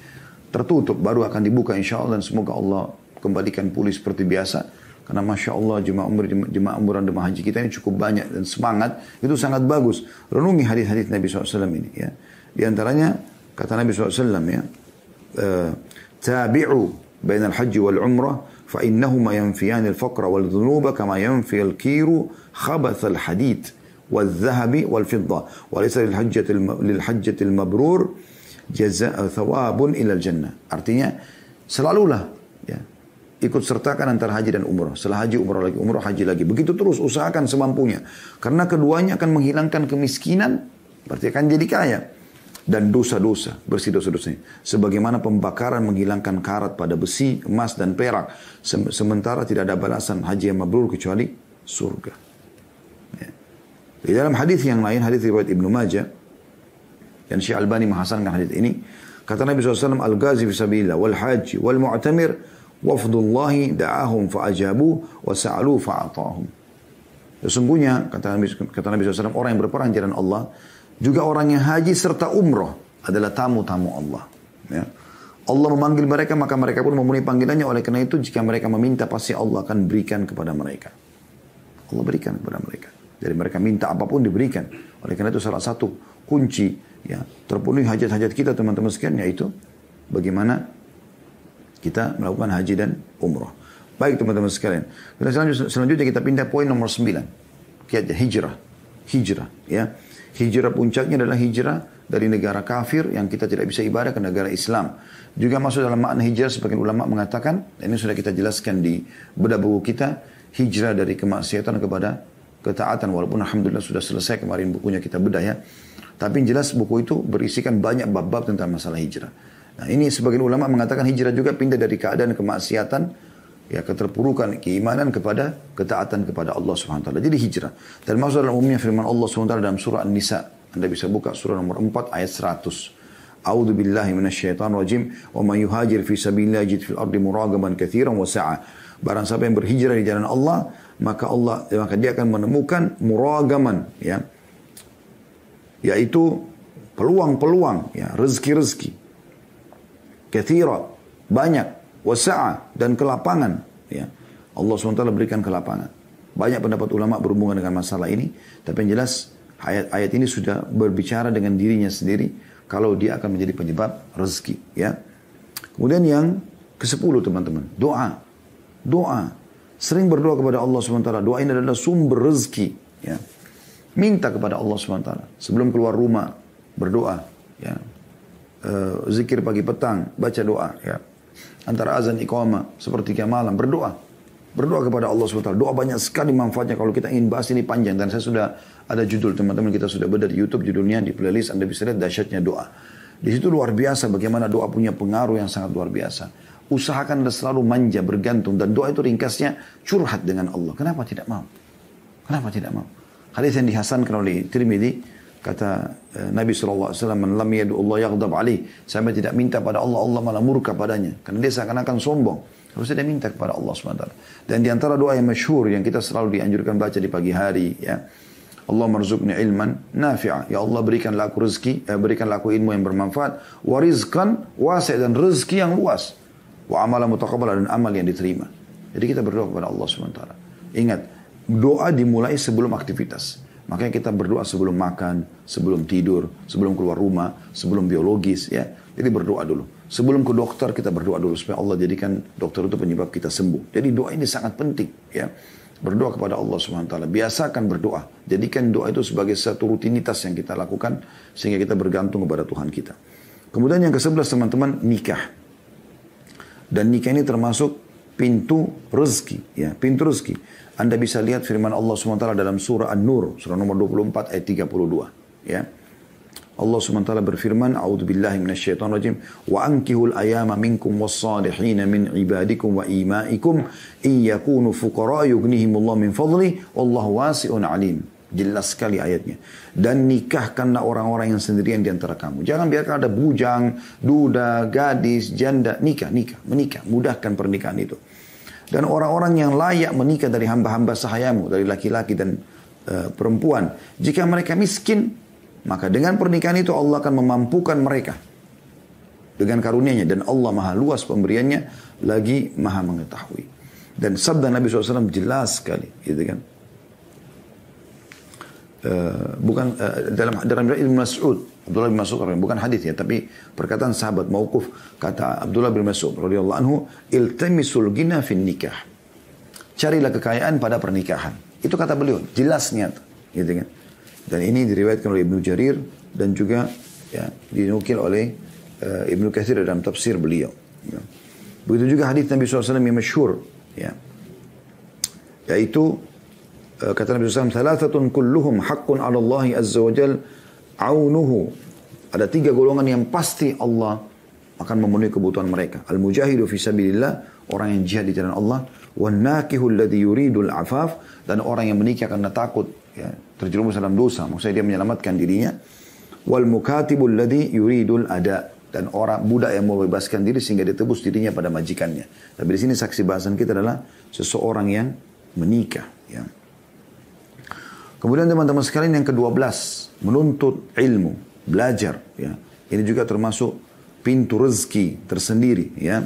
Speaker 1: tertutup, baru akan dibuka insya Allah. Dan semoga Allah kembalikan pulih seperti biasa. Karena Masya Allah jemaah umrah dan haji kita ini cukup banyak. Dan semangat, itu sangat bagus. Renungi hadis-hadis Nabi SAW ini. Ya. Di antaranya, kata Nabi SAW ya, tabi'u bainal haji wal umrah فإنهما ينفيان الفقر والذنوب كما ينفي الكير خبث الحديد والذهب والفضة وليس للحجة المبرور جزاء ثواب إلى الجنة. Artinya selalulah ya, ikut sertakan antara haji dan umrah. Setelah haji umrah lagi, umrah haji lagi. Begitu terus, usahakan semampunya. Karena keduanya akan menghilangkan kemiskinan, berarti akan jadi kaya. Dan dosa-dosa, bersih dosa-dosanya. Sebagaimana pembakaran menghilangkan karat pada besi, emas dan perak. Sementara tidak ada balasan haji yang mabrur kecuali surga. Ya. Di dalam hadis yang lain, hadis riwayat Ibnu Majah, dan Syekh Albani menghasankan hadis ini, kata Nabi SAW, Al-Ghazi fi sabilillah, wal haji, wal mu'tamir, wafdullahi da'ahum fa'ajabu, wa sa'alu fa'atahum. Sesungguhnya, kata Nabi SAW, orang yang berperang jalan Allah, juga orang yang haji serta umrah adalah tamu-tamu Allah. Ya. Allah memanggil mereka, maka mereka pun memenuhi panggilannya. Oleh karena itu, jika mereka meminta, pasti Allah akan berikan kepada mereka. Allah berikan kepada mereka. Jadi mereka minta apapun diberikan. Oleh karena itu, salah satu kunci ya terpenuhi hajat-hajat kita teman-teman sekalian, yaitu bagaimana kita melakukan haji dan umrah. Baik teman-teman sekalian. Selanjutnya kita pindah poin nomor 9. Hijrah. Hijrah. Ya. Hijrah puncaknya adalah hijrah dari negara kafir yang kita tidak bisa ibadah ke negara Islam. Juga masuk dalam makna hijrah sebagian ulama mengatakan, dan ini sudah kita jelaskan di bedah buku kita, hijrah dari kemaksiatan kepada ketaatan. Walaupun alhamdulillah sudah selesai kemarin bukunya kita bedah ya. Tapi yang jelas buku itu berisikan banyak bab-bab tentang masalah hijrah. Nah ini sebagian ulama mengatakan hijrah juga pindah dari keadaan kemaksiatan, ya keterpurukan keimanan kepada ketaatan kepada Allah SWT. Jadi hijrah. Dan maksud dalam umumnya firman Allah SWT dalam surah An-Nisa. Anda bisa buka surah nomor 4 ayat 100. A'udzu billahi minasyaitonir rajim. Wa man yuhajir fi sabilillah yajid fil ardi muragaman katsiran wa sa'a. Barang siapa yang berhijrah di jalan Allah, maka dia akan menemukan muragaman ya. Yaitu peluang-peluang ya, rezeki-rezeki. Katsira, banyak. Wasa'a dan kelapangan. Ya. Allah SWT berikan kelapangan. Banyak pendapat ulama berhubungan dengan masalah ini. Tapi yang jelas ayat-ayat ini sudah berbicara dengan dirinya sendiri. Kalau dia akan menjadi penyebab rezeki. Ya. Kemudian yang ke-10 teman-teman. Doa. Doa. Sering berdoa kepada Allah SWT. Doa ini adalah sumber rezeki. Ya. Minta kepada Allah SWT. Sebelum keluar rumah. Berdoa. Ya. Zikir pagi petang. Baca doa. Ya. Antara azan iqamah sepertiga malam berdoa kepada Allah SWT. Doa banyak sekali manfaatnya. Kalau kita ingin bahas ini panjang, dan saya sudah ada judul teman-teman, kita sudah bedah di YouTube judulnya, di playlist Anda bisa lihat dahsyatnya doa. Di situ luar biasa bagaimana doa punya pengaruh yang sangat luar biasa. Usahakan Anda selalu manja, bergantung, dan doa itu ringkasnya curhat dengan Allah. Kenapa tidak mau? Kenapa tidak mau? Hadis yang dihasankan oleh Tirmidzi, kata Nabi SAW, man lam yadu Allah yaghdab alaih. Sampai tidak minta pada Allah, Allah malah murka padanya. Karena dia seakan-akan sombong. Harusnya dia minta kepada Allah SWT. Dan di antara doa yang masyhur yang kita selalu dianjurkan baca di pagi hari, ya, Allah marzuqni ilman nafi'a. Ya Allah berikanlah aku rezeki, berikanlah aku ilmu yang bermanfaat. Wa rizqan wasi' dan rezeki yang luas. Wa amalan mutaqabbal dan amal yang diterima. Jadi kita berdoa kepada Allah SWT. Ingat, doa dimulai sebelum aktivitas. Makanya kita berdoa sebelum makan, sebelum tidur, sebelum keluar rumah, sebelum biologis, ya. Jadi berdoa dulu. Sebelum ke dokter kita berdoa dulu supaya Allah jadikan dokter itu penyebab kita sembuh. Jadi doa ini sangat penting, ya. Berdoa kepada Allah SWT. Biasakan berdoa. Jadikan doa itu sebagai satu rutinitas yang kita lakukan sehingga kita bergantung kepada Tuhan kita. Kemudian yang ke-11 teman-teman, nikah. Dan nikah ini termasuk pintu rezeki, ya, pintu rezeki. Anda bisa lihat firman Allah SWT dalam surah An-Nur, surah nomor 24 ayat 32, ya. Allah SWT berfirman, A'udzubillahi minasyaitonirrajim, wa ankihul ayama minkum was-salihina min ibadikum wa imaikum iyakunu fuqara yughnihimullahu min fadli wallahu wasi'un alim. Jelas sekali ayatnya. Dan nikahkanlah orang-orang yang sendirian di antara kamu. Jangan biarkan ada bujang, duda, gadis, janda. Menikah. Mudahkan pernikahan itu. Dan orang-orang yang layak menikah dari hamba-hamba sahayamu, dari laki-laki dan perempuan. Jika mereka miskin, maka dengan pernikahan itu Allah akan memampukan mereka. Dengan karunia-Nya. Dan Allah maha luas pemberiannya, lagi maha mengetahui. Dan sabda Nabi SAW jelas sekali. Gitu kan. Dalam Ibn Mas'ud, Abdullah bin Mas'ud, bukan hadis ya, tapi perkataan sahabat mauquf, kata Abdullah bin Mas'ud radhiyallahu anhu, iltamisul ghina fin nikah. Carilah kekayaan pada pernikahan. Itu kata beliau, jelas nyata, gitu kan. Dan ini diriwayatkan oleh Ibnu Jarir dan juga ya, dinukil oleh Ibnu Katsir dalam tafsir beliau. Ya. Begitu juga hadis Nabi SAW yang masyhur, ya, yaitu kata Nabi SAW, thalathatun kulluhum haqqun ala Allahi azza wa jal aunuhu. Ada 3 golongan yang pasti Allah akan memenuhi kebutuhan mereka. Al-mujahidu fi sabilillah, orang yang jihad di jalan Allah. Wan nakihu alladhi yuridul afaf, dan orang yang menikah karena takut ya, terjerumus dalam dosa. Maksudnya dia menyelamatkan dirinya. Wal mukatibul alladhi yuridul ada, dan orang budak yang mau bebaskan diri sehingga dia tebus dirinya pada majikannya. Tapi di sini saksi bahasan kita adalah seseorang yang menikah. Ya. Kemudian teman-teman sekalian yang ke-12, menuntut ilmu, belajar. Ya. Ini juga termasuk pintu rezeki tersendiri. Ya.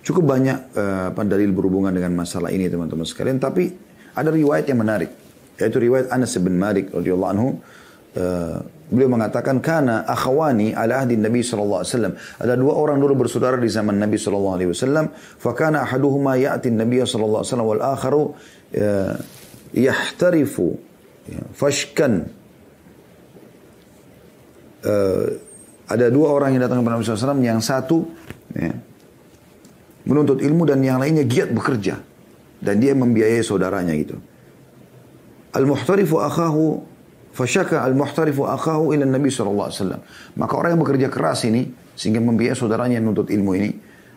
Speaker 1: Cukup banyak dalil berhubungan dengan masalah ini teman-teman sekalian. Tapi ada riwayat yang menarik. Yaitu riwayat Anas bin Malik radhiyallahu anhu. Beliau mengatakan, Kana akhawani ala ahdi Nabi SAW. Ada 2 orang dulu bersaudara di zaman Nabi SAW. Fakana ahaduhuma ya'ti Nabi SAW wal akharu yahtarifu fashkan. Ada 2 orang yang datang kepada Nabi SAW, yang satu ya, menuntut ilmu dan yang lainnya giat bekerja dan dia membiayai saudaranya gitu. Al-muhtarifu akhahu fashaka al-muhtarifu akhahu ila Nabi SAW. Maka orang yang bekerja keras ini sehingga membiayai saudaranya yang menuntut ilmu ini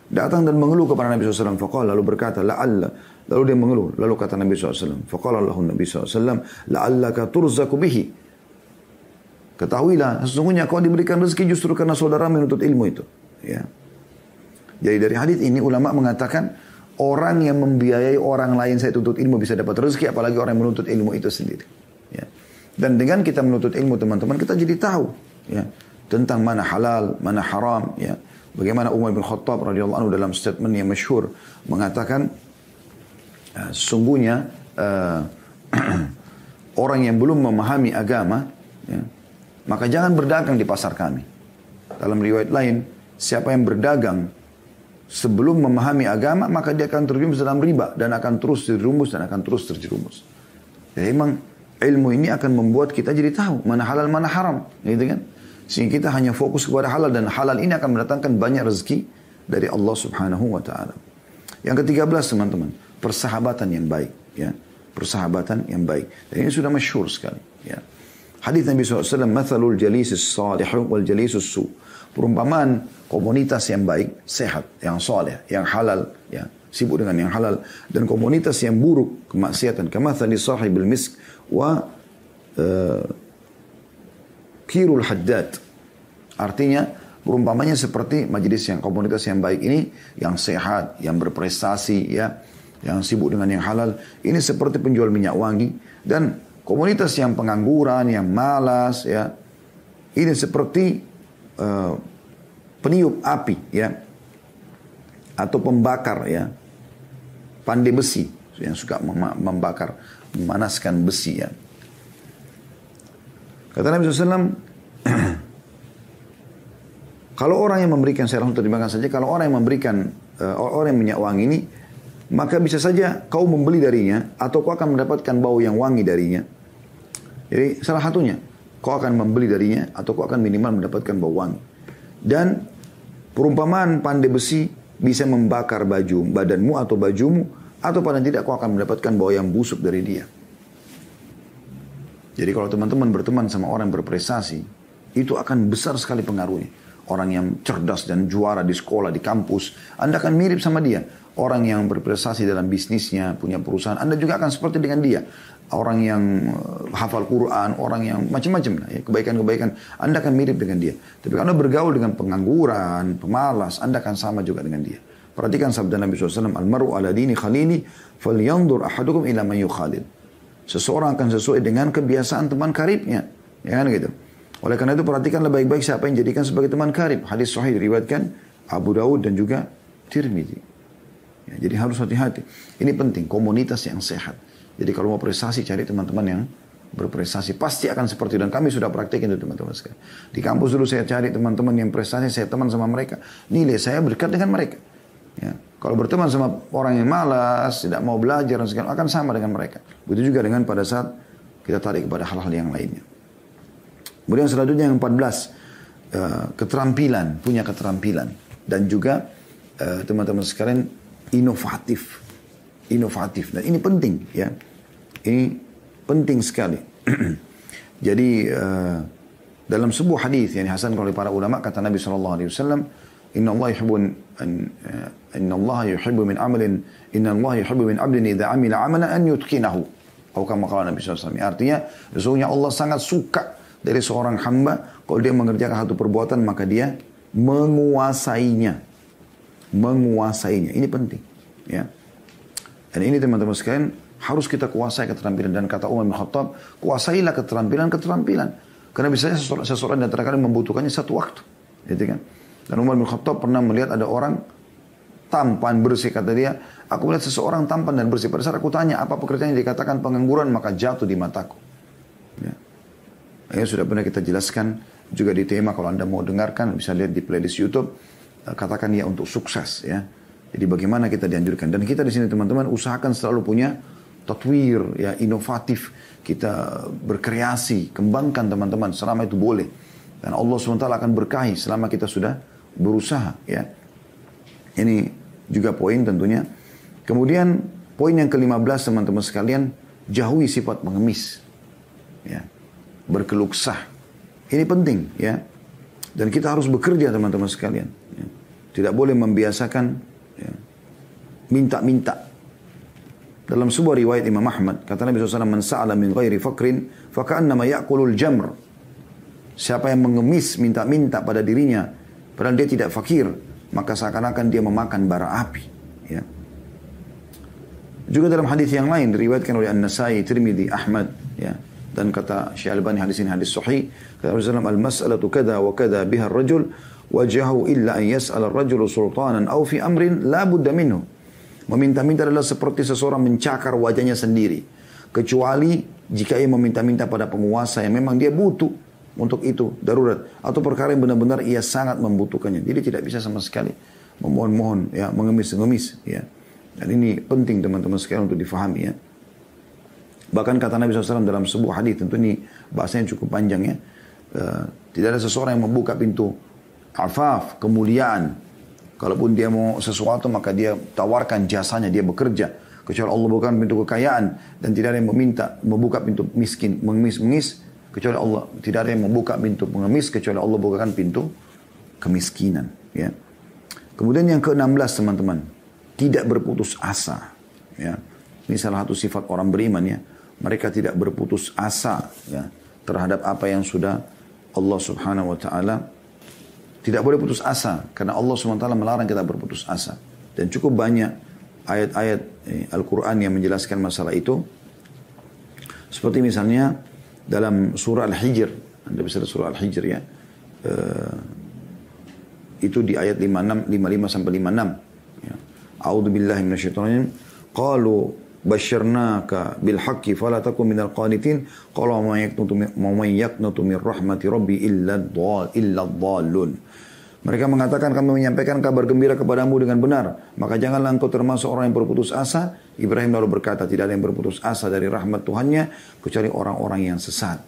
Speaker 1: datang dan mengeluh kepada Nabi SAW. Faqala, lalu berkata, la'alla. Lalu dia mengeluh. Lalu kata Nabi SAW. Faqala lahu Nabi SAW. La'allaka turzaku bihi. Ketahuilah, sesungguhnya kau diberikan rezeki justru karena saudara menuntut ilmu itu. Ya. Jadi dari hadis ini ulama mengatakan, orang yang membiayai orang lain saya tuntut ilmu bisa dapat rezeki, apalagi orang yang menuntut ilmu itu sendiri. Ya. Dan dengan kita menuntut ilmu teman-teman, kita jadi tahu ya, tentang mana halal, mana haram. Ya. Bagaimana Umar bin Khattab radhiyallahu anhu dalam statement yang masyhur mengatakan, sesungguhnya orang yang belum memahami agama, ya, maka jangan berdagang di pasar kami. Dalam riwayat lain, siapa yang berdagang sebelum memahami agama, maka dia akan terjerumus dalam riba dan akan terus terjerumus. Jadi memang ilmu ini akan membuat kita jadi tahu mana halal, mana haram, gitu kan? Sehingga kita hanya fokus kepada halal, dan halal ini akan mendatangkan banyak rezeki dari Allah Subhanahu wa taala. Yang ke-13 teman-teman, persahabatan yang baik, ya. Persahabatan yang baik. Dan ini sudah masyhur sekali, ya. Hadis Nabi SAW, mathalul jalisis salihu wal jalisus su. Perumpamaan komunitas yang baik, sehat, yang soleh, yang halal, ya, sibuk dengan yang halal, dan komunitas yang buruk, kemaksiatan, kamathali sahibil misk wa kirul haddad. Artinya perumpamannya seperti majelis yang komunitas yang baik ini, yang sehat, yang berprestasi, ya, yang sibuk dengan yang halal. Ini seperti penjual minyak wangi. Dan komunitas yang pengangguran, yang malas, ya, ini seperti peniup api, ya, atau pembakar, ya, pandai besi, yang suka membakar, memanaskan besi, ya. Kata Nabi SAW, kalau orang yang memberikan, saya langsung terjemahkan saja, kalau orang yang memberikan, orang yang minyak wangi ini, maka bisa saja kau membeli darinya, atau kau akan mendapatkan bau yang wangi darinya. Jadi salah satunya, kau akan membeli darinya, atau kau akan minimal mendapatkan bau wangi. Dan Perumpamaan pandai besi bisa membakar badanmu atau bajumu, atau paling tidak kau akan mendapatkan bau yang busuk dari dia. Jadi kalau teman-teman berteman sama orang yang berprestasi, itu akan besar sekali pengaruhnya. Orang yang cerdas dan juara di sekolah, di kampus, Anda akan mirip sama dia. Orang yang berprestasi dalam bisnisnya, punya perusahaan, Anda juga akan seperti dengan dia. Orang yang hafal Quran, orang yang macam-macam, ya, kebaikan-kebaikan, Anda akan mirip dengan dia. Tapi kalau Anda bergaul dengan pengangguran, pemalas, Anda akan sama juga dengan dia. Perhatikan sabda Nabi SAW, Al-mar'u ala dini khalili, falyandur ahadukum ila man yukhalil. Seseorang akan sesuai dengan kebiasaan teman karibnya. Ya kan gitu. Oleh karena itu perhatikanlah baik-baik siapa yang jadikan sebagai teman karib. Hadis sahih diriwayatkan Abu Daud dan juga Tirmidzi. Ya, jadi harus hati-hati. Ini penting, komunitas yang sehat. Jadi kalau mau prestasi, cari teman-teman yang berprestasi. Pasti akan seperti itu. Dan kami sudah praktekin itu teman-teman sekalian. Di kampus dulu saya cari teman-teman yang prestasi, saya teman sama mereka. Nilai saya berdekat dengan mereka. Ya. Kalau berteman sama orang yang malas, tidak mau belajar, dan segala, akan sama dengan mereka. Begitu juga dengan pada saat kita tarik kepada hal-hal yang lainnya. Kemudian selanjutnya yang 14, keterampilan, punya keterampilan. Dan juga teman-teman sekalian, inovatif. Inovatif. Dan ini penting ya. Ini penting sekali. Jadi dalam sebuah hadis yang dihasankan oleh para ulama, kata Nabi SAW, Inna Allah yuhibbu min amalin, Inna Allah yuhibbu min abdin idha amila amalan an yutqinahu. Atau kama qala Nabi SAW. Artinya, sesungguhnya Allah sangat suka dari seorang hamba, kalau dia mengerjakan satu perbuatan, maka dia menguasainya. Menguasainya. Ini penting. Ya. Dan ini teman-teman sekalian, harus kita kuasai keterampilan. Dan kata Umar bin Khattab, kuasailah keterampilan-keterampilan. Karena biasanya seseorang di antara kalian membutuhkannya satu waktu. Gitu kan? Dan Umar bin Khattab pernah melihat ada orang tampan, bersih. Kata dia, aku melihat seseorang tampan dan bersih. Pada saat aku tanya, apa pekerjaan yang dikatakan pengangguran, maka jatuh di mataku. Ya. Ya, sudah pernah kita jelaskan juga di tema, kalau Anda mau dengarkan, bisa lihat di playlist YouTube. Katakan ya untuk sukses. Ya. Jadi bagaimana kita dianjurkan. Dan kita di sini teman-teman usahakan selalu punya tatwir, ya, inovatif. Kita berkreasi, kembangkan teman-teman, selama itu boleh. Dan Allah SWT akan berkahi selama kita sudah berusaha, ya. Ini juga poin tentunya. Kemudian poin yang ke-15 teman-teman sekalian, jauhi sifat pengemis, ya, berkeluh-kesah. Ini penting, ya. Dan kita harus bekerja teman-teman sekalian, ya. Tidak boleh membiasakan, ya, minta-minta. Dalam sebuah riwayat Imam Ahmad, kata Nabi SAW, man sa'ala min ghairi fakrin faka'annama ya'kulul jamr. Siapa yang mengemis minta-minta pada dirinya padahal dia tidak fakir, maka seakan-akan dia memakan bara api, ya. Juga dalam hadis yang lain diriwayatkan oleh An-Nasai, Tirmidzi, Ahmad, ya. Dan kata Syekh Albani, hadis ini hadis sahih. Kata Rasulullah, al-mas'alatu kada wa kada biha ar-rajul wajahu illa an yas'ala ar-rajulu sultanan aw fi amrin la budda minhu. Meminta-minta adalah seperti seseorang mencakar wajahnya sendiri, kecuali jika ia meminta-minta pada penguasa yang memang dia butuh untuk itu, darurat, atau perkara yang benar-benar ia sangat membutuhkannya. Jadi tidak bisa sama sekali memohon-mohon, ya, mengemis-ngemis, ya. Dan ini penting teman-teman sekalian untuk difahami, ya. Bahkan kata Nabi SAW dalam sebuah hadis, tentu ini bahasanya cukup panjang, ya. Tidak ada seseorang yang membuka pintu afaf, kemuliaan. Kalaupun dia mau sesuatu, maka dia tawarkan jasanya, dia bekerja. Kecuali Allah bukan pintu kekayaan, dan tidak ada yang membuka pintu miskin, mengemis-mengemis, kecuali Allah. Tidak ada yang membuka pintu pengemis, kecuali Allah bukakan pintu kemiskinan, ya. Kemudian yang ke-16 teman-teman, tidak berputus asa, ya. Ini salah satu sifat orang beriman, ya. Mereka tidak berputus asa, ya, terhadap apa yang sudah Allah Subhanahu wa taala. Tidak boleh putus asa, karena Allah SWT melarang kita berputus asa. Dan cukup banyak ayat-ayat Al-Quran yang menjelaskan masalah itu. Seperti misalnya dalam surah Al-Hijr. Anda bisa lihat surah Al-Hijr, ya. Itu di ayat 55 sampai 56. Ya. A'udzu billahi minasyaitonir rajim. Qalu basyarnaka bil haqqi fala takun minal qanitin. Qala man yaqnutu min rahmati rabbi illa dhallun. Mereka mengatakan, kami menyampaikan kabar gembira kepadamu dengan benar, maka janganlah engkau termasuk orang yang berputus asa. Ibrahim lalu berkata, tidak ada yang berputus asa dari rahmat Tuhannya kecuali orang-orang yang sesat.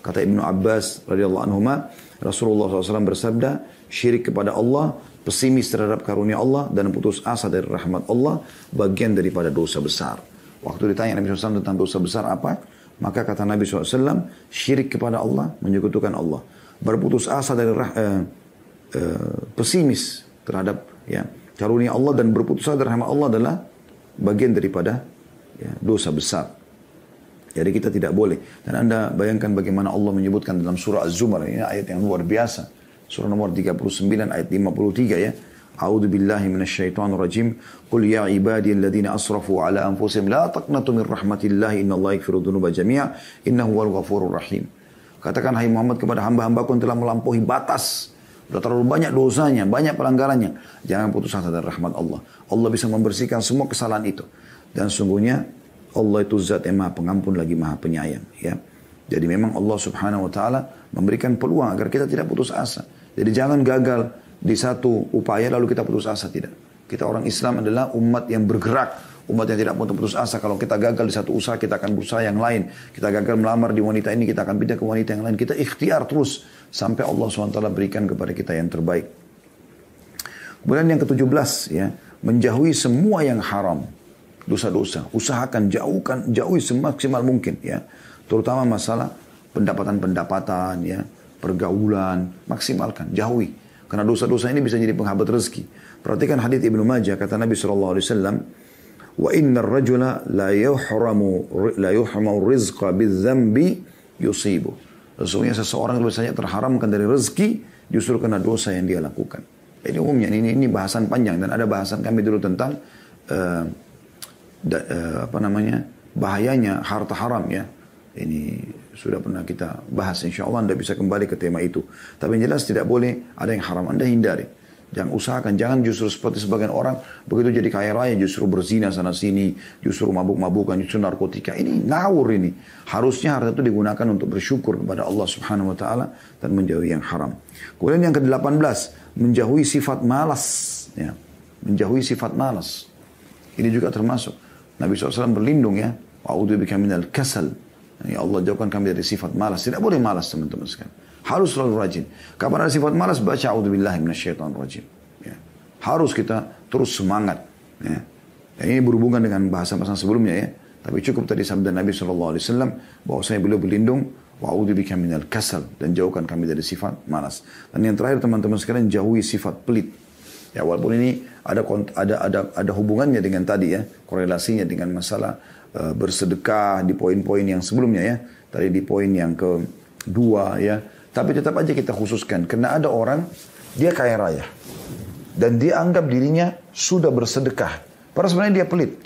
Speaker 1: Kata Ibnu Abbas radhiyallahu anhuma, Rasulullah SAW bersabda, syirik kepada Allah pesimis terhadap karunia Allah dan putus asa dari rahmat Allah bagian daripada dosa besar. Waktu ditanya Nabi SAW tentang dosa besar apa, maka kata Nabi SAW, syirik kepada Allah, menyekutukan Allah. Berputus asa dari pesimis terhadap karunia Allah dan berputus asa dari rahmat Allah adalah bagian daripada dosa besar. Jadi kita tidak boleh. Dan Anda bayangkan bagaimana Allah menyebutkan dalam surah Az-Zumar. Ini ayat yang luar biasa. Surah nomor 39 ayat 53 ya. A'udzu billahi minasyaitonir rajim. Qul ya ibadiyalladzina asrafu ala anfusihim la taqnatu min rahmatillahi innallaha yaghfiru dzunuba jami'a innahu huwal ghafurur rahim. Katakan hai Muhammad kepada hamba-hambaku yang telah melampaui batas. Sudah terlalu banyak dosanya, banyak pelanggarannya. Jangan putus asa dari rahmat Allah. Allah bisa membersihkan semua kesalahan itu. Dan sungguhnya Allah itu zat yang maha pengampun lagi maha penyayang. Ya. Jadi memang Allah subhanahu wa ta'ala memberikan peluang agar kita tidak putus asa. Jadi jangan gagal di satu upaya lalu kita putus asa. Tidak. Kita orang Islam adalah umat yang bergerak. Umat yang tidak putus asa. Kalau kita gagal di satu usaha kita akan berusaha yang lain. Kita gagal melamar di wanita ini kita akan pindah ke wanita yang lain. Kita ikhtiar terus. Sampai Allah SWT berikan kepada kita yang terbaik. Kemudian yang ke-17 ya. Menjauhi semua yang haram. Dosa-dosa. Usahakan jauhi semaksimal mungkin ya. Terutama masalah pendapatan-pendapatan ya, pergaulan, maksimalkan, jauhi. Karena dosa-dosa ini bisa jadi penghambat rezeki. Perhatikan hadits Ibnu Majah kata Nabi SAW, wa innar rajula la yuhramu rizqa bidzambi yusibu. Sesungguhnya seseorang biasanya terharamkan dari rezeki justru karena dosa yang dia lakukan. Ini umumnya ini bahasan panjang dan ada bahasan kami dulu tentang bahayanya harta haram ya. Ini sudah pernah kita bahas, insya Allah Anda bisa kembali ke tema itu. Tapi yang jelas tidak boleh ada yang haram, Anda hindari. Jangan usahakan, jangan justru seperti sebagian orang begitu jadi kaya raya justru berzina sana sini, justru mabuk-mabukan, justru narkotika. Ini ngawur ini. Harusnya harta itu digunakan untuk bersyukur kepada Allah Subhanahu wa taala dan menjauhi yang haram. Kemudian yang ke-18, menjauhi sifat malas ya. Menjauhi sifat malas. Ini juga termasuk Nabi SAW berlindung ya. Wa'udzubika minal kasal. Ya Allah jauhkan kami dari sifat malas. Tidak boleh malas teman-teman sekalian. Harus selalu rajin. Kapan ada sifat malas baca a'udzubillahi minasyaitonirrajim. Ya. Harus kita terus semangat. Ya. Dan ini berhubungan dengan bahasa-bahasa sebelumnya ya. Tapi cukup tadi sabda Nabi SAW bahwasanya beliau berlindung wa'udzubika minal kasal dan jauhkan kami dari sifat malas. Dan yang terakhir teman-teman sekalian jauhi sifat pelit. Ya walaupun ini ada hubungannya dengan tadi ya, korelasinya dengan masalah bersedekah di poin-poin yang sebelumnya ya. Tadi di poin yang kedua ya. Tapi tetap aja kita khususkan karena ada orang dia kaya raya dan dia anggap dirinya sudah bersedekah. Padahal sebenarnya dia pelit.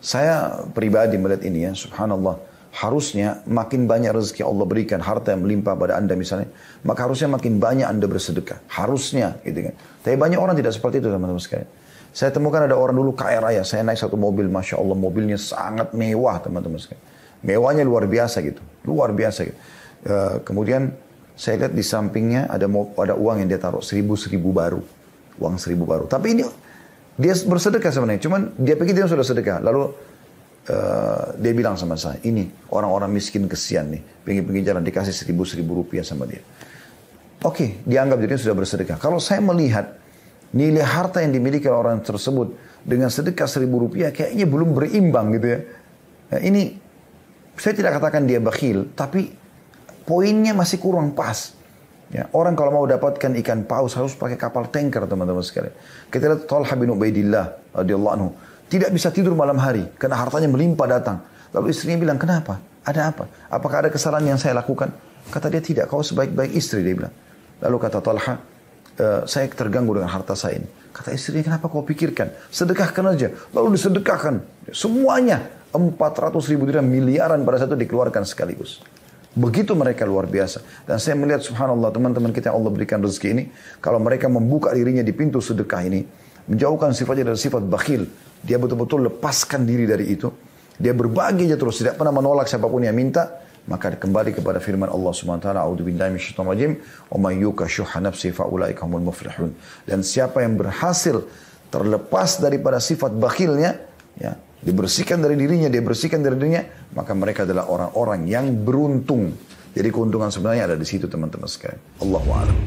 Speaker 1: Saya pribadi melihat ini ya, subhanallah. Harusnya makin banyak rezeki Allah berikan, harta yang melimpah pada Anda misalnya, maka harusnya makin banyak Anda bersedekah. Harusnya, gitu kan. Tapi banyak orang tidak seperti itu teman-teman sekalian. Saya temukan ada orang dulu kaya raya, saya naik satu mobil, Masya Allah mobilnya sangat mewah teman-teman sekalian. Mewahnya luar biasa gitu, luar biasa gitu. Kemudian saya lihat di sampingnya ada uang yang dia taruh, seribu baru. Uang 1.000 baru. Tapi ini, dia bersedekah sebenarnya, cuman dia pikir dia sudah sedekah. Lalu, dia bilang sama saya, ini orang-orang miskin kesian nih, pinggir-pinggir jalan dikasih 1.000 rupiah sama dia. Oke, dianggap dirinya sudah bersedekah. Kalau saya melihat nilai harta yang dimiliki orang tersebut dengan sedekah 1.000 rupiah, kayaknya belum berimbang gitu ya. Nah, ini saya tidak katakan dia bakhil, tapi poinnya masih kurang pas. Ya, orang kalau mau dapatkan ikan paus harus pakai kapal tanker teman-teman sekalian. Kita lihat Talha bin Ubaidillah radhiyallahu anhu. Tidak bisa tidur malam hari karena hartanya melimpah datang. Lalu istrinya bilang, kenapa? Ada apa? Apakah ada kesalahan yang saya lakukan? Kata dia, tidak. Kau sebaik-baik istri, dia bilang. Lalu kata Talha, saya terganggu dengan harta saya ini. Kata istrinya, kenapa kau pikirkan? Sedekahkan aja. Lalu disedekahkan. Semuanya. 400.000 dirham miliaran pada satu dikeluarkan sekaligus. Begitu mereka luar biasa. Dan saya melihat subhanallah teman-teman kita yang Allah berikan rezeki ini. Kalau mereka membuka dirinya di pintu sedekah ini. Menjauhkan sifatnya dari sifat bakhil. Dia betul-betul lepaskan diri dari itu. Dia berbagi aja terus. Tidak pernah menolak siapapun yang minta. Maka kembali kepada firman Allah SWT. A'udzubillahi minasyaitonirrajim. Wa may yuqa syuhha nafsihi fa ulaika humul muflihun. Dan siapa yang berhasil terlepas daripada sifat bakhilnya. Ya, dibersihkan dari dirinya. Dia bersihkan dari dirinya. Maka mereka adalah orang-orang yang beruntung. Jadi keuntungan sebenarnya ada di situ teman-teman sekalian. Allahu a'lam.